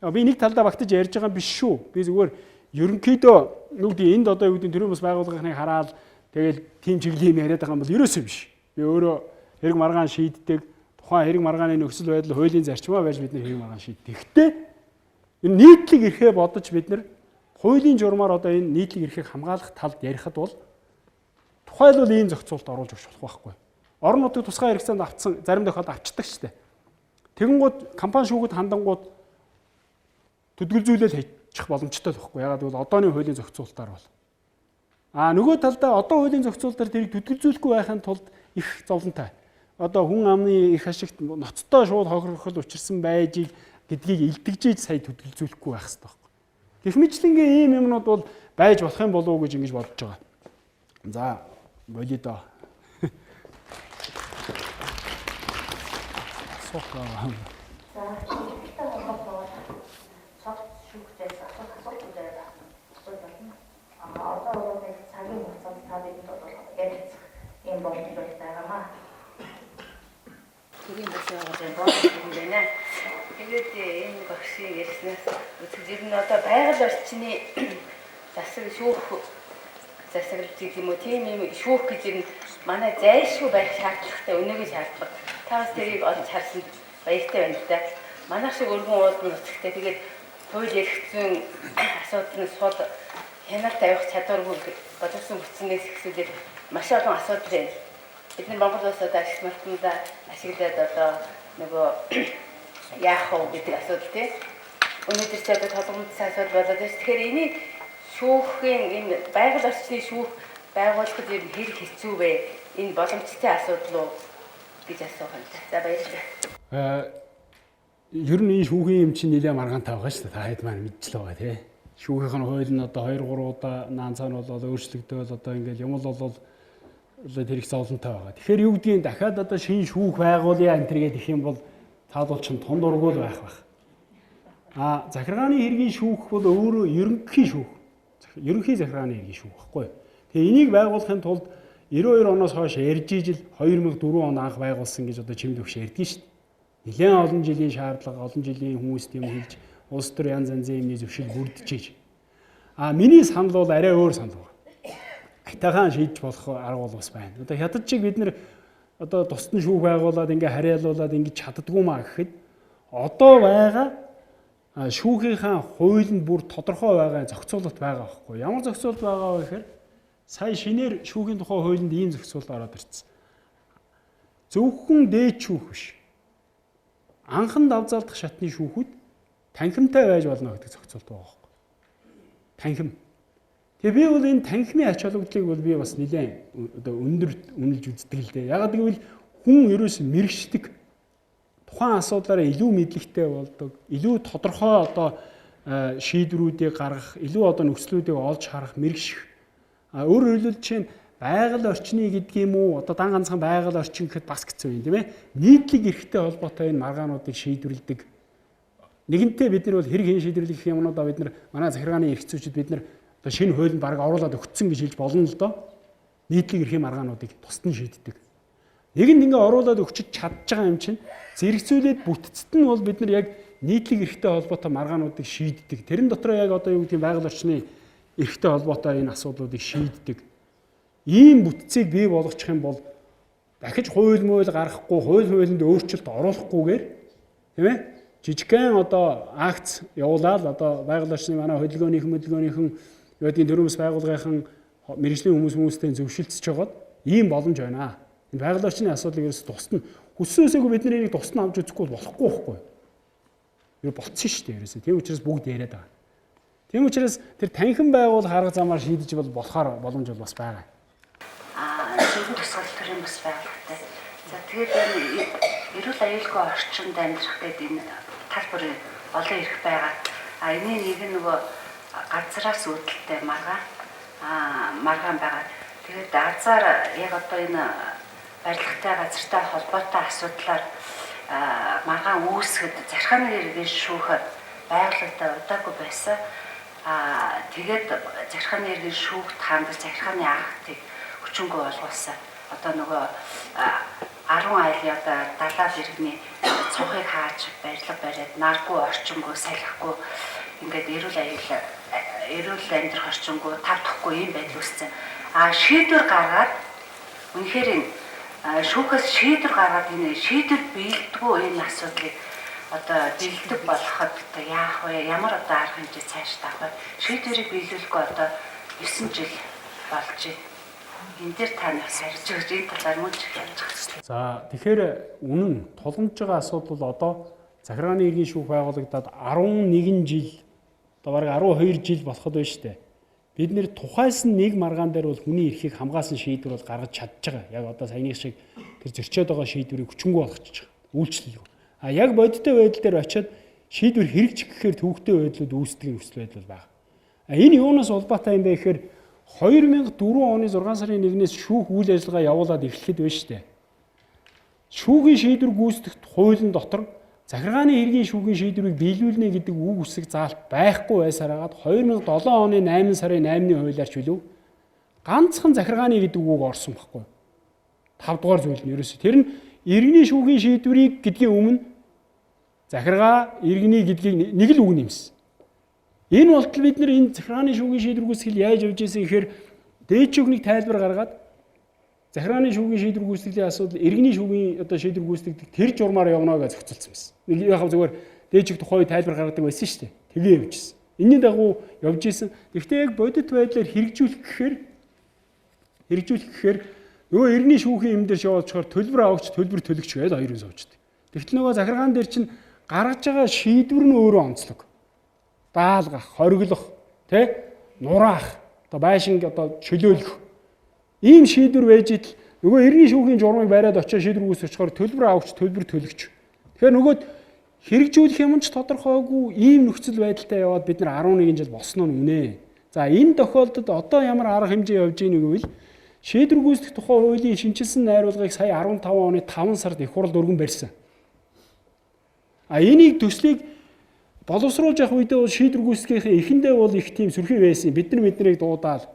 Би нэг талдаа багтаж ярьж байгаа юм биш шүү. Би зүгээр ерөнхийдөө юу гэдэг энд одоо юу гэдэг төрийн бас байгууллагын хараад тэгэл тим чиглэлийн яриад байгаа юм бол ерөөсөө биш. Би өөрөө хэрэг маргаан шийддэг тухайн хэрэг маргааны нөхцөл байдал хуулийн зарчмаа байж бид нэр хэрэг маргаан шийддэг. Гэхдээ энэ нийтлэг эрхээ бодож бид нар хуулийн журмаар одоо энэ нийтлэг эрхийг хамгаалах талд ярихад бол тухайлбал ийм зохицуулалт оруулж өгч болох байхгүй. Орон нутгийн тусгай хэрэгцээнд авцсан зарим тохиолдолд авчдаг шүү дээ. Тэгэнгუთ компани шүүхэд хандангууд төдөлзүүлэл хийчих боломжтой л байхгүй. Ягаад гэвэл одооны хуулийн зохицуулалтаар бол. Нөгөө талдаа одоо хуулийн зохицуулалтаар тэрийг төдөлзүүлэхгүй байхын тулд их зовлонтой. Одоо хүн амны их ашигт ноцтой шууд хохирохол учирсан байжийг гэдгийг илтгэжээж сая төдөлзүүлэхгүй байх хэрэгтэй байхгүй. Гэх мэтлэнгийн ийм юмнууд бол байж болох юм болов уу гэж ингэж бодож байгаа. За, болио доо. Сохоо. За, чигтэй холбоотойгоор цогц шүүхтээс асуудал байна. Одоо бол цагийн хугацаанд та бидэнд бол ярилцах юм боломж байгаагаа. Тэрийн бүсээр болж байна. Тэгээд энэ багшийн ярьснаас үзэгдэр нь одоо байгаль орчны засаглалтыг юм уу тийм юм шүүх гэж юм манай зайлшгүй байх шаардлагатай өнөөгийн шаардлага. Таас тэрийг олж харсан баяртай байна л да. Манайх шиг өргөн уулын нутагтай тэгээд хууль эрх зүйн асуудлын сул хяналт авах чадваргүй боловсон бүтцнээс ихсүүлээд маш олон асуудал байна. Бид нар Монгол улсад ашиг мартанда ашиглаад одоо нөгөө яах вэ гэдэг асуудал тийм. өнөөдөр ч одоо толгомжтой асуудал болоод байна. Тэгэхээр энийг шүүхийн энэ байгаль орчны шүүх байгуулахад ер нь хэрэг хэцүү вэ? Энэ боломжтой асуудал уу гэж асуух юм. За баярлалаа. Ер нь энэ шүүхийн юм чинь нэлээд маргаантай байгаа шүү дээ. Та хэд маань мэдчихлээ байгаа тий. Шүүхийн хууль нь одоо 2-3 удаа наанцаар болоод өөрчлөгдөөл одоо ингээл юм бол тэр их зовлонтой байгаа. Тэгэхээр юу гэдгийг дахиад одоо шинэ шүүх байгуулъя энэ төргээд их юм бол таадуул чинь том дургуул байх. Захиргааны хэргийн шүүх бол өөрөө ерөнхий шүүх. Ерөнхий захиргааны хэргийн шүүх байхгүй. Тэгээ энийг байгуулахын тулд 92 оноос хойш ярьж ижил 2004 он анх байгуулсан гэж одоо чимд өгш ярьдгийг шүү дээ. Нэлээд олон жилийн шаардлага, олон жилийн хүмүүст юм хэлж улс төр янз янзын юмны зөвшөөрөл бүрдчихэж. Миний санал бол арай өөр санал байна. Айтайхан шийдэж болох арга бол бас байна. Одоо хятад чиг бид нэр одоо тусдан шүүх байгуулад ингээ хариалуулад ингээ чаддгүй маа гэхэд одоо байгаа шүүхийнхаа хуулинд бүр тодорхой байгаа зохицуулалт байгаа байхгүй. Ямар зохицуулалт байгаа вэ гэхээр сая шинээр шүүхийн тухай хуулинд ийм зохицуулалт ороод ирсэн. Зөвхөн дээд шүүх биш. Анхан давзаалдах шатны шүүхүүд танхимтай байж болно гэдэг зохицуулалт байгаа байхгүй. Танхим. Тэгээ би бол энэ танхимын ач холбогдлыг бол би бас нэлээд одоо өндөр үнэлж үздэг л дээ. Ягаад гэвэл хүн ерөөс мэрэгчдэг тухайн асуудлаараа илүү мэдлэгтэй болдог, илүү тодорхой одоо шийдвэрүүдийг гаргах, илүү одоо нөхцлүүдийг олж харах мэрэгших. Өөрөөр хэлбэл чинь байгаль орчны гэдэг юм уу? Одоо дан ганцхан байгаль орчин гэхэд бас хэцүү юм тийм ээ. Нийтлэг эрхтэй холбоотой энэ маргаануудыг шийдвэрлэдэг. Нэгэнтээ бид нар бол хэрэг хэн шийдвэрлэх юмнуудаа бид нар манай захиргааны эрх зүйчид бид нар одоо шинэ хуулинд бараг оруулаад өгцсөн гэж хэлж болно л доо. Нийтлэг эрхийн маргаануудыг тусад нь шийддэг. Нэгэнд ингээ оруулаад өгчиж чадж байгаа юм чинь зэрэгцүүлээд бүтцэд нь бол бид нар яг нийтлэг эрхтэй холбоотой маргаануудыг шийддэг. Тэрэн дотроо яг одоо юу гэдэг байгаль орчны эрхтэй холбоотой энэ асуудлуудыг шийддэг. Ийм бүтцийг бий болгочих юм бол дахиж хууль мууль гаргахгүй, хуулинд өөрчлөлт оруулахгүйгээр тийм ээ жижигхэн одоо акц явуулаад одоо байгаль орчны манай хөдөлгөөнийхэн юу гэдгийг төрөөмс байгууллагын мэргэжлийн хүмүүстэй зөвшөлтсөж жагаад ийм боломж байна. Энэ байгаль орчны асуудлыг ерөөс тусна. Хүссөөсөөгөө бид нар энийг тусна авч үзэхгүй болохгүй байхгүй. Юу болцсон шүү дээ ерөөсөө. Тийм учраас бүгд яриад байгаа. Тийм учраас тэр танхим байгуул харга замаар шийдэж болохоор боломж бол бас байгаа. Зөвхөн тусгал төрийн бас байгууллагатай. За тэгээд эрүүл аюулгүй орчинд амьдрах гэдэг энэ тал бүрийн олон эрх байгаа. Энийн нэг нь нөгөө газраас үүдэлтэй маргаан байгаа. Тэгээд азар яг одоо энэ барилгатай газартай холбоотой асуудлаар маргаан үүсгэхэд захиргааны хэргийн шүүх байгууллагатай удаагүй байсан. Тэгээд захиргааны хэргийн шүүхт хандаж захиргааны актыг хүчингү олгуулсан. Одоо нөгөө 10 айлын одоо далаа иргэний цонхыг хааж барилга бариад наргүй орчингөө салхихгүй ингээд эрүүл амьдрах орчингөө тавдахгүй юм байдал үүссэн. Шийдвэр гаргаад үнэхээр шүүхээс шийдвэр гаргаад энэ шийдвэр биелдэггүй энэ асуудлыг одоо бэлдэх болоход одоо яах вэ? Ямар одоо арга хэмжээ цааш тавах вэ? Шийдвэрийг биелүүлэхгүй одоо 9 жил болж байна. Энэ дээр та нар сарж өгч энэ талаар мөн ч ярьж байгаа. За тэгэхээр үнэн тулгамж байгаа асуудал бол одоо захиргааны хэргийн шүүх байгуулагдаад 11 жил одоо бараг 12 жил болоход байна шүү дээ. Бид нэр тухайс нь нэг маргаан дээр бол хүний эрхийг хамгаалсан шийдвэр бол гаргаж чадж байгаа. Яг одоо саяны шиг тэр зөрчөөд байгаа шийдвэрийг хүчингү болгочих үйлчлэл. Яг бодиттой байдал дээр очиод шийдвэр хэрэгжих гэхээр төвөгтэй байдлууд үүсдэг нөхцөл байдал байна. Энэ юунаас улбаатай юм бэ гэхээр 2004 оны 6 сарын 1-ээс шүүх үйл ажиллагаа явуулаад эхлэхэд байна шүү дээ. Шүүхийн шийдвэр гүйцэтгэх хуулийн дотор захиргааны хэргийн шүүхийн шийдвэрийг биелүүлнэ гэдэг үг үсэг заалт байхгүй байсараад 2007 оны 8 сарын 8-ны хуулиар ч үлээ ганцхан захиргааны гэдэг үг орсон байхгүй. 5 дугаар зүйл нь ерөөсөө тэр нь иргэний шүүхийн шийдвэрийг гэдгийн өмнө захиргаа иргэний гэдгийг нэг л үг нэмсэн. Энэ болтол бид нар энэ захиргааны шүүхийн шийдвэр гүйцэтгэл яаж явж ирсэн гэхээр дээд шүүхний тайлбар гаргаад захиргааны шүүхийн шийдвэр гүйцэтгэлийн асуудал иргэний шүүхийн одоо шийдвэр гүйцэтгэдэг тэр журмаар явна гэж зохицуулсан байсан. Нэг яхав зүгээр дээд шүүх тухай тайлбар гаргадаг байсан шүү дээ. Тэгээ явжсэн. Энийн дагуу явж исэн. Гэхдээ яг бодит байдлаар хэрэгжүүлэх гэхээр нөгөө иргэний шүүхийн юм дээр шоолчоор төлбөр авагч төлбөр төлөгч гээд хоёрын сууцдаг. Тэгтэл нөгөө захиргаан дээр чинь гаргаж байгаа шийдвэр нь өөрөө онцлог. даалгах, хориглох, тэ нураах, одоо байшинг одоо чөлөөлөх. Ийм шийдвэр байж идэл нөгөө иргэний шүүхийн журмыг бариад очиж шийдвэр үүсгэчихээр төлбөр авахч, төлбөр төлөгч. Тэгэхээр нөгөө хэрэгжүүлэх юм ч тодорхойгүй ийм нөхцөл байдалтай яваад бид нар 11 жил болсон нь үнэ. За энэ тохиолдолд одоо ямар арга хэмжээ явж ийнэ гэвэл шийдвэр гүйцэтгэх тухай хуулийн шинжилсэн найруулгыг сая 15 оны 5 сард их хурл өргөн барьсан. Энийг төслийг боловсруулж явах үедээ бол шийдвэр гүйцэтгэхийн эхэндээ бол их тийм сөрхий байсан. Бид нарыг дуудаал.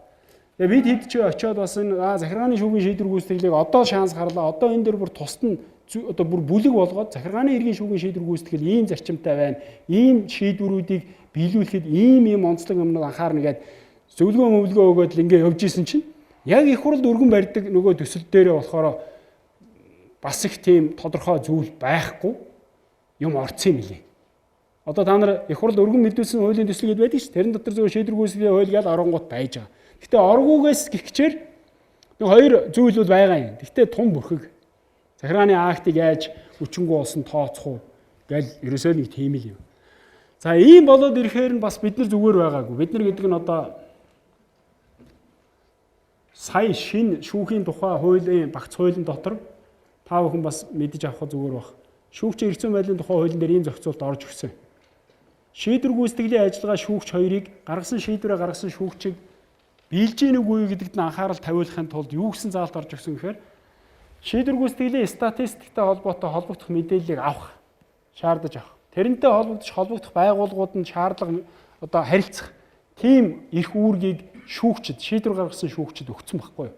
Тэгээ бид хэд ч очиод бас энэ захиргааны шүүхийн шийдвэр гүйцэтгэлийг одоо шанс гарлаа. Одоо энэ дөр бүр тусад нь одоо бүр бүлэг болгоод захиргааны иргэн шүүхийн шийдвэр гүйцэтгэл ийм зарчимтай байна. Ийм шийдвэрүүдийг биелүүлэхэд ийм онцлог юмнууд анхаарна гэд зөвлөгөө өгөөд л ингээ явж исэн чинь яг их хурлд өргөн барьдаг нөгөө төсөл дээрээ болохоор бас их тийм тодорхой зүйл байхгүй юм орцсон юм лээ. Одоо та нар их хурл өргөн мэдүүлсэн хуулийн төслийг байдаг ш. Тэрэн дотор зөвхөн шийдвэр гүйцэтгэлийн хууль гээд оронгууд байж байгаа. Гэхдээ оргуугаас гихчээр нэг хоёр зүйл бол байгаа юм. Гэхдээ тун бүрхэг захиргааны актыг яаж хүчингү болсон тооцох уу гэл ерөөсөө нэг тийм л юм. За ийм болоод ирэхээр нь бас бид нар зүгээр байгаагүй. Бид нар гэдэг нь одоо сая шинэ шүүхийн тухай хуулийн багц хуулийн дотор та бүхэн бас мэдэж авах зүгээр баг. Шүүгчийн эрх зүйн байдлын тухай хуулийн дээр ийм зохицуулт орж ирсэн. Шийдвэр гүйцэтгэлийн ажиллагаа шүүгч хоёрыг гаргасан шийдвэрээ гаргасан шүүгчийг биелж ийн үгүй гэдэгт нь анхаарал тавиулахын тулд юу гэсэн заалт орж ирсэн гэхээр шийдвэр гүйцэтгэлийн статистиктэй холбоотой холбогдох мэдээллийг авах, шаардаж авах. Тэрнтэй холбогдох байгууллагууд нь шаардлага одоо харилцах тийм их үүргийг шүүгчд шийдвэр гаргасан шүүгчд өгсөн байхгүй юу?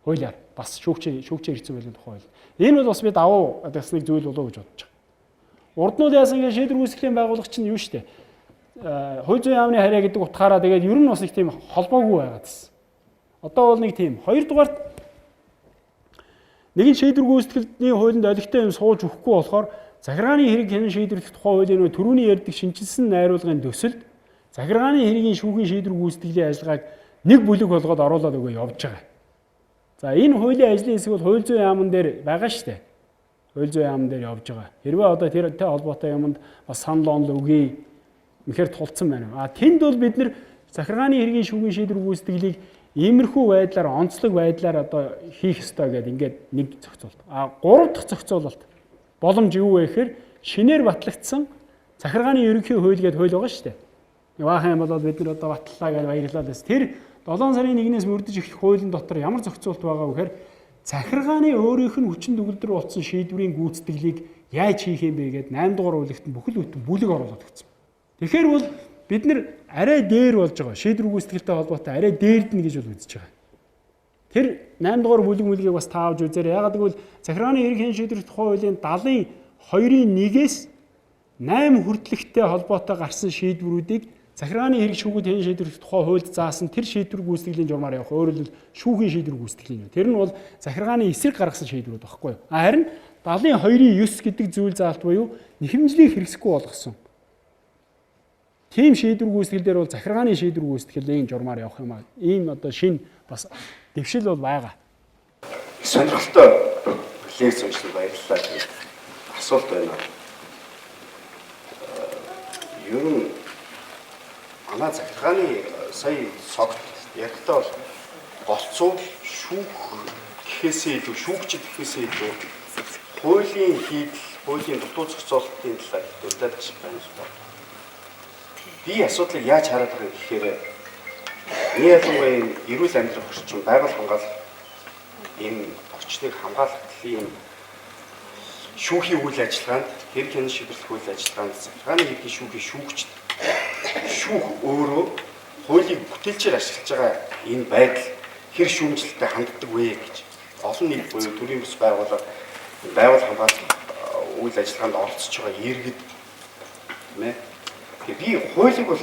Хуулиар бас шүүгчийн эрх зүйн байдлын тухай хууль. Энэ бол бас би давуу бас нэг зүйл болоо гэж бодож байгаа. Урд нь яасан гэж шийдвэр гүйцэтгэлийн байгууллага чинь юу штэ. Хууль зүйн яамны харьяа гэдэг утгаараа тэгээд ер нь бас их тийм холбоогүй байгаад байна. Одоо бол нэг тийм. Хоёрдугаарт нэгэн шийдвэр гүйцэтгэлний хуулинд олигтой юм сууж өгөхгүй болохоор захиргааны хэрэг хянан шийдвэрлэх тухай хуулийн түрүүний ярьдаг шинжилсэн найруулгын төсөлд захиргааны хэргийн шүүхийн шийдвэр гүйцэтгэлийн ажиллагааг нэг бүлэг болгоод оруулаад өгөө явж байгаа. За энэ хуулийн ажлын хэсэг бол хууль зүйн яамн дээр байгаа шүү дээ. Хууль зүйн яамн дээр явж байгаа. Хэрвээ одоо тэртэй холбоотой юмд бас санал онол өгье. Үнэхээр тулцсан байна. Тэнд бол бид нэр захиргааны хэргийн шүүхийн шийдвэр гүйцэтгэлийг иймэрхүү байдлаар онцлог байдлаар одоо хийх ёстой гэдэг ингээд нэг зохицуулт. Гурав дахь зохицуулалт боломж юу вэ гэхээр шинээр батлагдсан захиргааны ерөнхий хууль гэдэг хууль байгаа шүү дээ. Яахан юм бол бид нар одоо батллаа гэж баярлалаа гэсэн. Тэр 7 сарын 1-ээс мөрдөж ирэх хуулийн дотор ямар зохицуулт байгаа вэ гэхээр захиргааны өөрийнх нь хүчин төгөлдөр болсон шийдвэрийн гүйцэтгэлийг яаж хийх юм бэ гэдэг 8 дугаар хуулигт бүхэл бүтэн бүлэг оруулаад өгсөн. Тэгэхээр бол бид нар арай дээр болж байгаа. Шийдвэр гүйцэтгэлтэй холбоотой арай дээрднэ гэж бол үзэж байгаа. Тэр 8 дугаар бүлгийг бас таавж үзээрэй. Ягаад гэвэл захиргааны хэрэг хянан шийдвэрлэх тухай хуулийн 70-ийн 1-ээс 8 хүртэлхтэй холбоотой гарсан шийдвэрүүдийг захиргааны хэрэг шүүхэд хянан шийдвэрлэх тухай хуульд заасан тэр шийдвэр гүйцэтгэлийн журмаар явах. Өөрөөр хэлбэл шүүхийн шийдвэр гүйцэтгэлийн. Тэр нь бол захиргааны эсрэг гаргасан шийдвэрүүд байхгүй юу? Харин 72-ийн 9 гэдэг зүйл заалт буюу нэхэмжлийг хэрэгсэхгүй болгосон. Тийм шийдвэр гүйцэтгэл дээр бол захиргааны шийдвэр гүйцэтгэлийн журмаар явах юм аа. Ийм одоо шинэ бас дэвшил бол байгаа. Сонирхолтой лекц уншсан баярлалаа. Асуулт байна. Ер нь манай захиргааны сая цогт ярихтаа бол голцоо шүүх гэхээсээ илүү шүүгчд гэхээсээ илүү хуулийн хийдэл, хуулийн дутуу зохицуулалтын талаар дурдж байна л да. Би асуудлыг яаж хараад байгаа юм гэхээр ялангуяа эрүүл амьдрах орчин, байгаль хамгаалах энэ орчныг хамгаалах гэлийн шүүхийн үйл ажиллагаанд, хэрэг хянан шийдвэрлэх үйл ажиллагаанд захиргааны хэргийн шүүхийн шүүгчд шүүх өөрөө хуулийг бүтээлчээр ашиглаж байгаа энэ байдал хэр шүүмжлэлтэй ханддаг вэ гэж олон нийт буюу төрийн бас байгууллага байгаль хамгаалах үйл ажиллагаанд оролцож байгаа иргэд нэ би хуулийг бол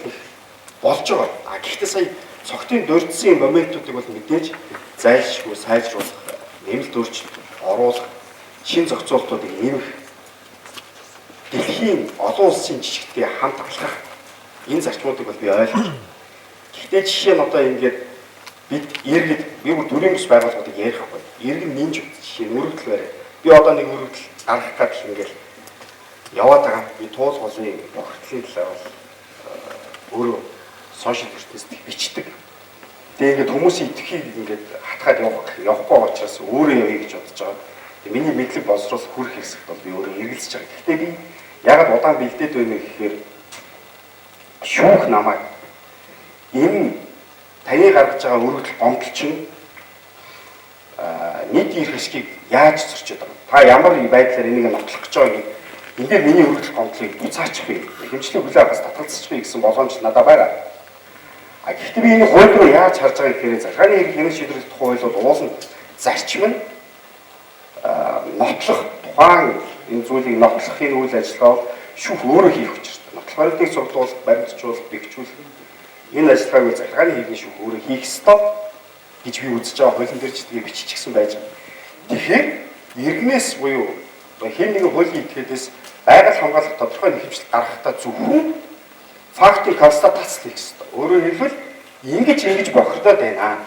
болж байгаа. Гэхдээ сая цогтын дурдсан моментуудыг бол мэдээж зайлшгүй сайжруулах, нэмэлт өөрчлөлт оруулах, шин зохицуултуудыг нэмэх, дэлхийн олон улсын жижигтээ хамт алхах энэ зарчмуудыг бол би ойлгож. Гэхдээ жишээ нь одоо ингээд бид иргэд би бүр төрийн бас байгууллагуудыг ярихгүй. Иргэн нинж жишээ мөрөгдөл барай. Би одоо нэг мөрөгдөл гаргах гэж ингээд яваад байгаа. Би туул голын бохирдлын талаар бол өөрөө сошиал ертөнцид бичдэг. Тэгээ ингээд хүмүүсийн итгэхийг ингээд хатгаад явахгүй байгаа учраас өөрөө явъя гэж бодож байгаа. Тэгээ миний мэдлэг боловсроос хүрэх хэсэгт бол би өөрөө эргэлзэж байгаа. Гэхдээ би ягаад удаан бэлдээд байна гэхээр шүүх намайг энэ таны гаргаж байгаа өргөдөл гомдол чинь нийт эрх ашгийг яаж зөрчиж байгаа. Та ямар байдлаар энийг нотлох гэж байгаа юм. Ингээд миний өргөдөл гомдлыг буцаачих вэ? Хэмжлэг хүлээ авахаас татгалзчих вэ гэсэн боломж надад байгаа. Гэхдээ би энэ хууль руу яаж харж байгаа гэхээр захааны эрх хэмжээ шийдвэрлэх хууль бол уулын зарчим нь нотлох тухайн энэ зүйлийг нотлохын үйл ажиллагаа шүүх өөрөө хийх учиртай. Нотлох баримтыг цуглуулах, баримтжуулах, бэхжүүлэх энэ ажиллагааг захааны эрхийн шүүх өөрөө хийх ёстой гэж би үзэж байгаа. Хуулийн дээр ч тэгээ биччихсэн байж байгаа. Тэгэхээр иргэнээс буюу хэн нэгэн хуулийн этгээдээс байгаль хамгаалах тодорхой нэхэмжил гаргахтаа зөвхөн фактын констатац хийх ёстой. Өөрөөр хэлбэл ингэж бохирдоод байна.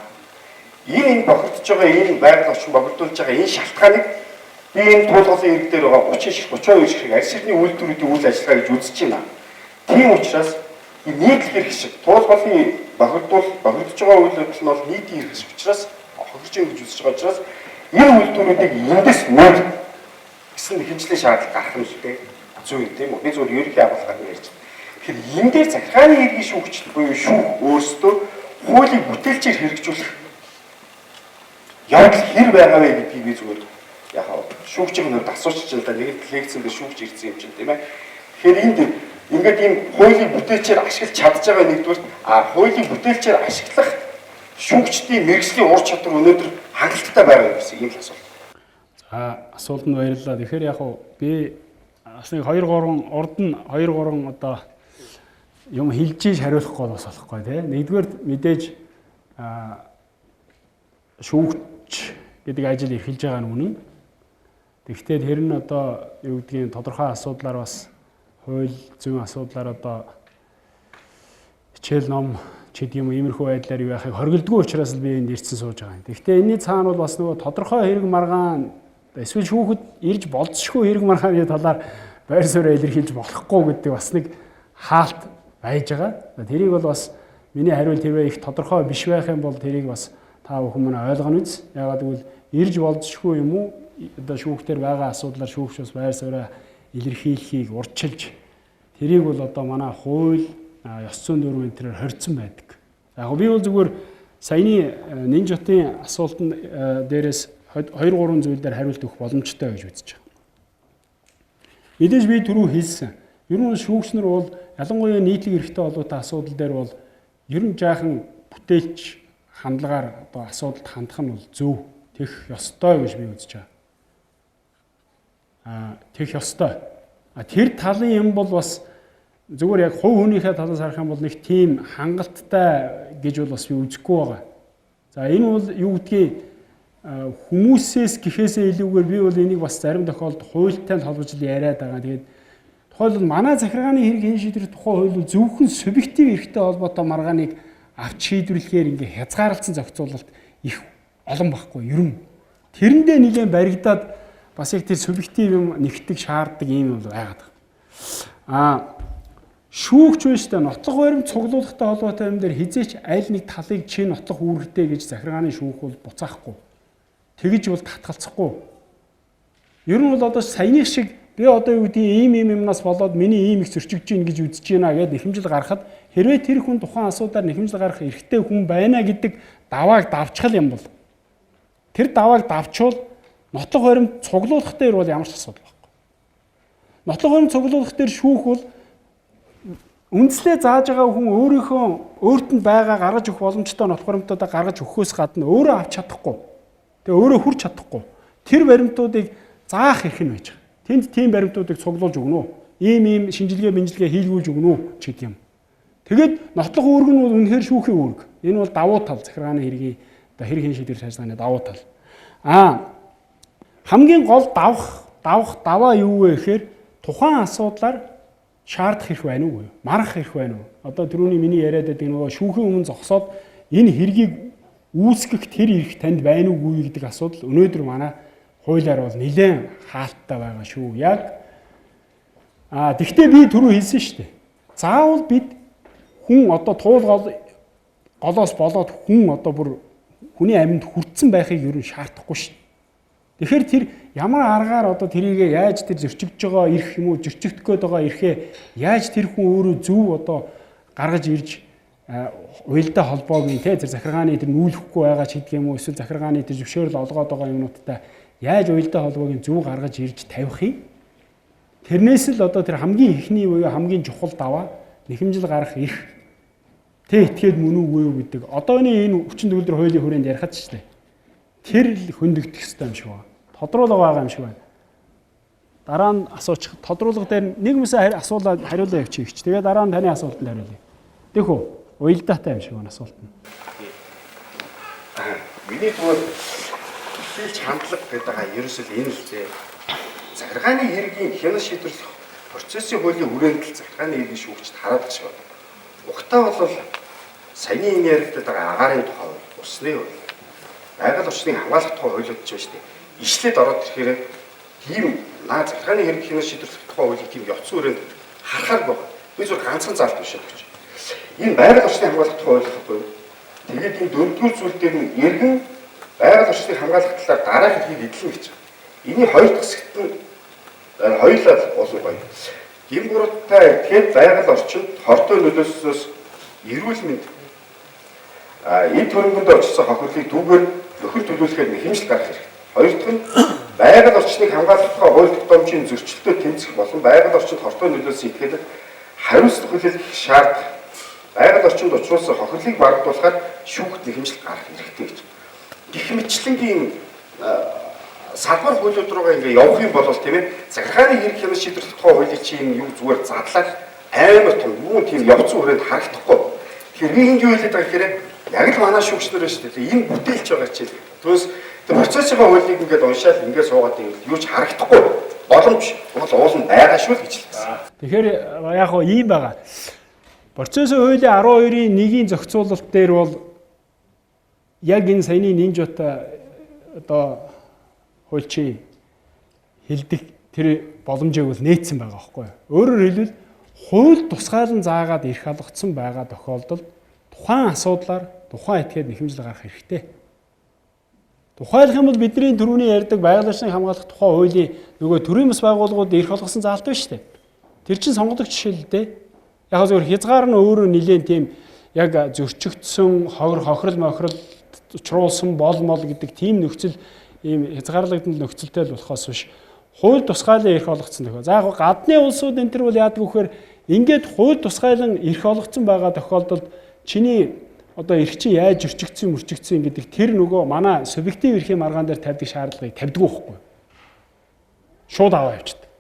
Энэ бохирдож байгаа энэ байгаль орчин бохирдуулж байгаа энэ шалтгааныг би энэ туулгын ирэг дээр байгаа 30-32 шиг арьс хэрний үйлдвэрүүдийн үйл ажиллагаа гэж үзэж байна. Тийм учраас энэ нийтлэг эрх шиг туулгын бохирдож байгаа үйл явдал нь бол нийтийн эрх шиг учраас хохирж юм гэж үзэж байгаа учраас энэ үйлдвэрүүдийг эндээс мөр гэсэн хэмжлэлийн шаардлага гарах нь л дээ. Зөв юм тийм үү? Би зөвхөн ерөнхий агуулгаар ярьж байна. Тэгэхээр энэ дээр захиргааны эрхийн шүүгчд буюу шүүх өөрсдөө хуулийг бүтээлчээр хэрэгжүүлэх явдал хэр байгаа вэ гэдгийг би зүгээр яг шүүгчийн хувьд асуучих л да. Нэг лекцэн дээр шүүгч ирсэн юм чинь тийм ээ. Тэгэхээр энд ингээд ийм хуулийн бүтээлчээр ашиглаж чадж байгаа нэгдүгээр хуулийн бүтээлчээр ашиглах шүүгчдийн мэргэжлийн ур чадвар өнөөдөр хангалттай байгаа гэсэн ийм л асуулт. За асуултанд баярлалаа. Тэгэхээр яг би бас нэг 2-3 одоо юм хэлж хариулахгүй бас болохгүй тийм. Нэгдүгээр мэдээж шүүгч гэдэг ажил эрхэлж байгаа нь үнэн. Тэгэхдээ тэр нь одоо юу гэдгийг тодорхой асуудлаар бас хууль зүйн асуудлаар одоо хичээл ном ч гэдэг юм иймэрхүү байдлаар юу яхахыг хоригддгүй учраас л би энд ирсэн сууж байгаа юм. Тэгэхдээ энэний цаана бол бас нөгөө тодорхой хэрэг маргаан эсвэл шүүхэд ирж болцсохгүй хэрэг маргааны талаар байр суурь илэрхийлж болохгүй гэдэг бас нэг хаалт байж байгаа. Тэрийг бол бас миний хариулт хэрвээ их тодорхой биш байх юм бол тэрийг бас та бүхэн мань ойлгоно үз. Ягаад гэвэл ирж болцсохгүй юм уу? Одоо шүүхтэр байгаа асуудлаар шүүгч бас байр сууриа илэрхийлэхийг урьдчилж тэрийг бол одоо манай хууль ёс зүйн дүрм энэ төрөөр хоригдсон байдаг. Яг би бол зүгээр саяны Нинжотын асуултанд дээрээс 2-3 зүйл дээр хариулт өгөх боломжтой гэж үзэж байгаа. Мэдээж би түрүү хэлсэн. Ер нь шүүгч нар бол ялангуяа нийтлэг эрхтэй холбоотой асуудал дээр бол ер нь жаахан бүтээлч хандлагаар одоо асуудалд хандах нь бол зөв, тех ёстой гэж би үзэж байгаа. Тех ёстой. Тэр талын юм бол бас зүгээр яг хувь хүнийхээ талаас харах юм бол нэг тийм хангалттай гэж бол бас би үзэхгүй байгаа. За энэ бол юу гэдгийг хүмүүсээс гэхээсээ илүүгээр би бол энийг бас зарим тохиолдолд хуультай холбож яриад байгаа. Тэгээд тухайлбал манай захиргааны хэрэг хэн шийдвэрлэх тухай хууль бол зөвхөн субъектив эрхтэй холбоотой маргааныг авч шийдвэрлэхээр ингээ хязгаарлалцсан зохицуулалт их олон байхгүй ер нь. Тэрэндээ нэгэн баригдаад бас яг тэр субъектив юм нэгтгэх шаарддаг юм бол байгаад байгаа. Шүүгч биш та нотлох баримт цуглуулгатай холбоотой юм дээр хизээч аль нэг талыг чи нотлох үүрэгтэй гэж захиргааны шүүх бол буцаахгүй. Тэгэж бол татгалцахгүй. Ер нь бол одоо саяны шиг би одоо юу гэдэг ийм юмнаас болоод миний ийм их зөрчигдөж гин гэж үзэж байна гэдээ нэхэмжил гаргахад хэрвээ тэр хүн тухайн асуудаар нэхэмжил гаргах эрхтэй хүн байна гэдэг давааг давчхал юм бол тэр давааг давчвал нотлох баримт цуглуулах дээр бол ямар ч асуудал байхгүй. Нотлох баримт цуглуулах дээр шүүх бол үндслээ зааж байгаа хүн өөрт нь байгаа гаргаж өгөх боломжтой нотлох баримтуудаа гаргаж өгөхөөс гадна өөрөө авч чадахгүй. Тэгээ өөрөө хүрч чадахгүй. Тэр баримтуудыг заах эрх нь байж байгаа. Тэнд тийм баримтуудыг цуглуулж өгнө үү? Ийм шинжилгээ хийлгүүлж өгнө үү ч гэдэг юм. Тэгээд нотлох үүрэг нь бол үнэхээр шүүхийн үүрэг. Энэ бол давуу тал захиргааны хэргийн одоо хэрэг хэн шийдвэрлэх ажиллагааны давуу тал. Хамгийн гол даваа юу вэ гэхээр тухайн асуудлаар шаардах эрх байна уу? Марах эрх байна уу? Одоо түрүүний миний яриад байдаг нөгөө шүүхийн өмнө зогсоод энэ хэргийг үүсгэх тэр эрх танд байна уугүй гэдэг асуудал өнөөдөр манай хуулиар бол нэлээд хаалттай байгаа шүү. Яг тэгвэл би түрүү хэлсэн шүү дээ. Заавал бид хүн одоо голоос болоод хүн одоо бүр хүний амьд хүртсэн байхыг ер нь шаардахгүй шүү. Тэгэхээр тэр ямар аргаар одоо тэрийг яаж тэр зөрчигдөж байгаа ирэх юм уу, зөрчигдөх гээд байгаа ирэхээ яаж тэр хүн өөрөө зөв одоо гаргаж ирж уялдаа холбоогийн тэр захиргааны тэр нүүлэхгүй байгаа ч гэдэг юм уу, эсвэл захиргааны тэр зөвшөөрөл олгоод байгаа юмнуудтай яаж уялдаа холбоогийн зөв гаргаж ирж тавихыг тэрнээс л одоо тэр хамгийн ихний буюу хамгийн чухал даваа нэхэмжил гарах эрх этгээд мөн үгүй юу гэдэг. Одооний энэ 40 төгөлдөр хуулийн хүрээнд ярихад ч тийм тэр л хөндөгдөх ёстой юм шиг байна. Тодруулга байгаа юм шиг байна. Дараа нь асуучих. Тодруулга дээр нэг юмсаа асуулаад хариулаа явчих. Тэгээ дараа нь таны асуултанд хариулъя. Дэх үү? Уялдаатай юм шиг байна асуулт нь. Миний бол хэлж хандлага гэдэг ерөөсөл энэ л дээ. Захиргааны хэргийн хяналт шийдвэрлэх процессын хуулийн хүрээнд л захиргааны хэргийн шүүгчд хараад гэж байна. Угтаа бол саяны энэ яригддаг агаарын тухай усны хууль, байгаль орчныг хамгаалах тухай хуулиуд ч байна шүү дээ. Ишлээд ороод ирэхээр тийм захиргааны хэргийн хяналт шийдвэрлэх тухай хуулийн тийм явцсан хүрээнд харахаар байна. Би зөв ганцхан заалт биш гэж. Энэ байгаль орчныг хамгаалах тухай хууль гэхгүй. Тэгээд энэ дөрөвдүгээр зүйл дээр нь иргэн байгаль орчныг хамгаалах талаар дараах хэлхийг эдлэн гэж. Эний хоёр дахь хэсэгт нь хоёулаа олон гоё. Гимбуруудтай тэгээд байгаль орчинд хортой нөлөөсөөс эрүүл мэнд энэ төрөмгөнд очсон хохирлыг дүүгээр нөхөр төлөвлөхөөр хэмжил гаргах хэрэгтэй. Хоёр дахь нь байгаль орчныг хамгаалах тухай хууль тогтоомжийн зөрчилдөд тэмцэх болон байгаль орчинд хортой нөлөөс итгэхэд хариуцлага хүлээх шаардлагатай. Байгаль орчинд учруулсан хохирлыг багдуулахаар шүүхт хэмжил гаргах хэрэгтэй гэж. Гэх мэтчлэнгийн салбар хуулиуд руугаа ингээ явах юм бол тийм ээ захиргааны хэрэг хяналт шийдвэрлэх тухай хуулийн чинь юу зүгээр задлаад амар том юу тийм явцсан хүрээнд харагдахгүй. Тэгэхээр би энэ юу хэлээд байгаа гэхээр яг л манай шүүгчнэр шүү дээ. Энэ бүтээлч байгаа чинь. Түүнээс тэр процессын хуулийг ингээд уншаад ингээд суугаад ивэл юу ч харагдахгүй боломж бол уул нь байгаа шүү л гэж хэлсэн. Тэгэхээр яг хоо ийм байгаа. Процессын хуулийн 12-ийн 1-ийн зохицуулалт дээр бол яг энэ саяны нинжуутай одоо хуульчийн хэлдэг тэр боломжийг бол нээсэн байгаа байхгүй юу. Өөрөөр хэлбэл хууль тусгаалan заагаад эрх алгацсан байгаа тохиолдолд тухайн асуудлаар тухайн этгээд нэхэмжил гаргах хэрэгтэй. Тухайлах юм бол бидний түрүүний ярьдаг байгаль орчныг хамгаалах тухай хуулийн нөгөө төрийн бас байгууллагууд эрх олгосон заалт байна шүү дээ. Тэр чинь сонгодог жишээ л дээ. Яг зөвхөн хязгаар нь өөрөө нэлээд тийм яг зөрчигдсөн хохирол мохирол учруулсан болмол гэдэг тийм нөхцөл ийм хязгаарлагдсан нөхцөлтэй л болохоос биш хууль тусгайлан эрх олгоцсон тохиол. За яг гадны улсууд энэ төр бол яадаг вэхээр ингээд хууль тусгайлан эрх олгоцсон байгаа тохиолдолд чиний одоо эрх чинь яаж зөрчигдсөн гэдэг тэр нөгөө манай субъектив эрхийн маргаан дээр тавьдаг шаардлагыг тавьдгүй байхгүй. Шууд аваа явчихдаг.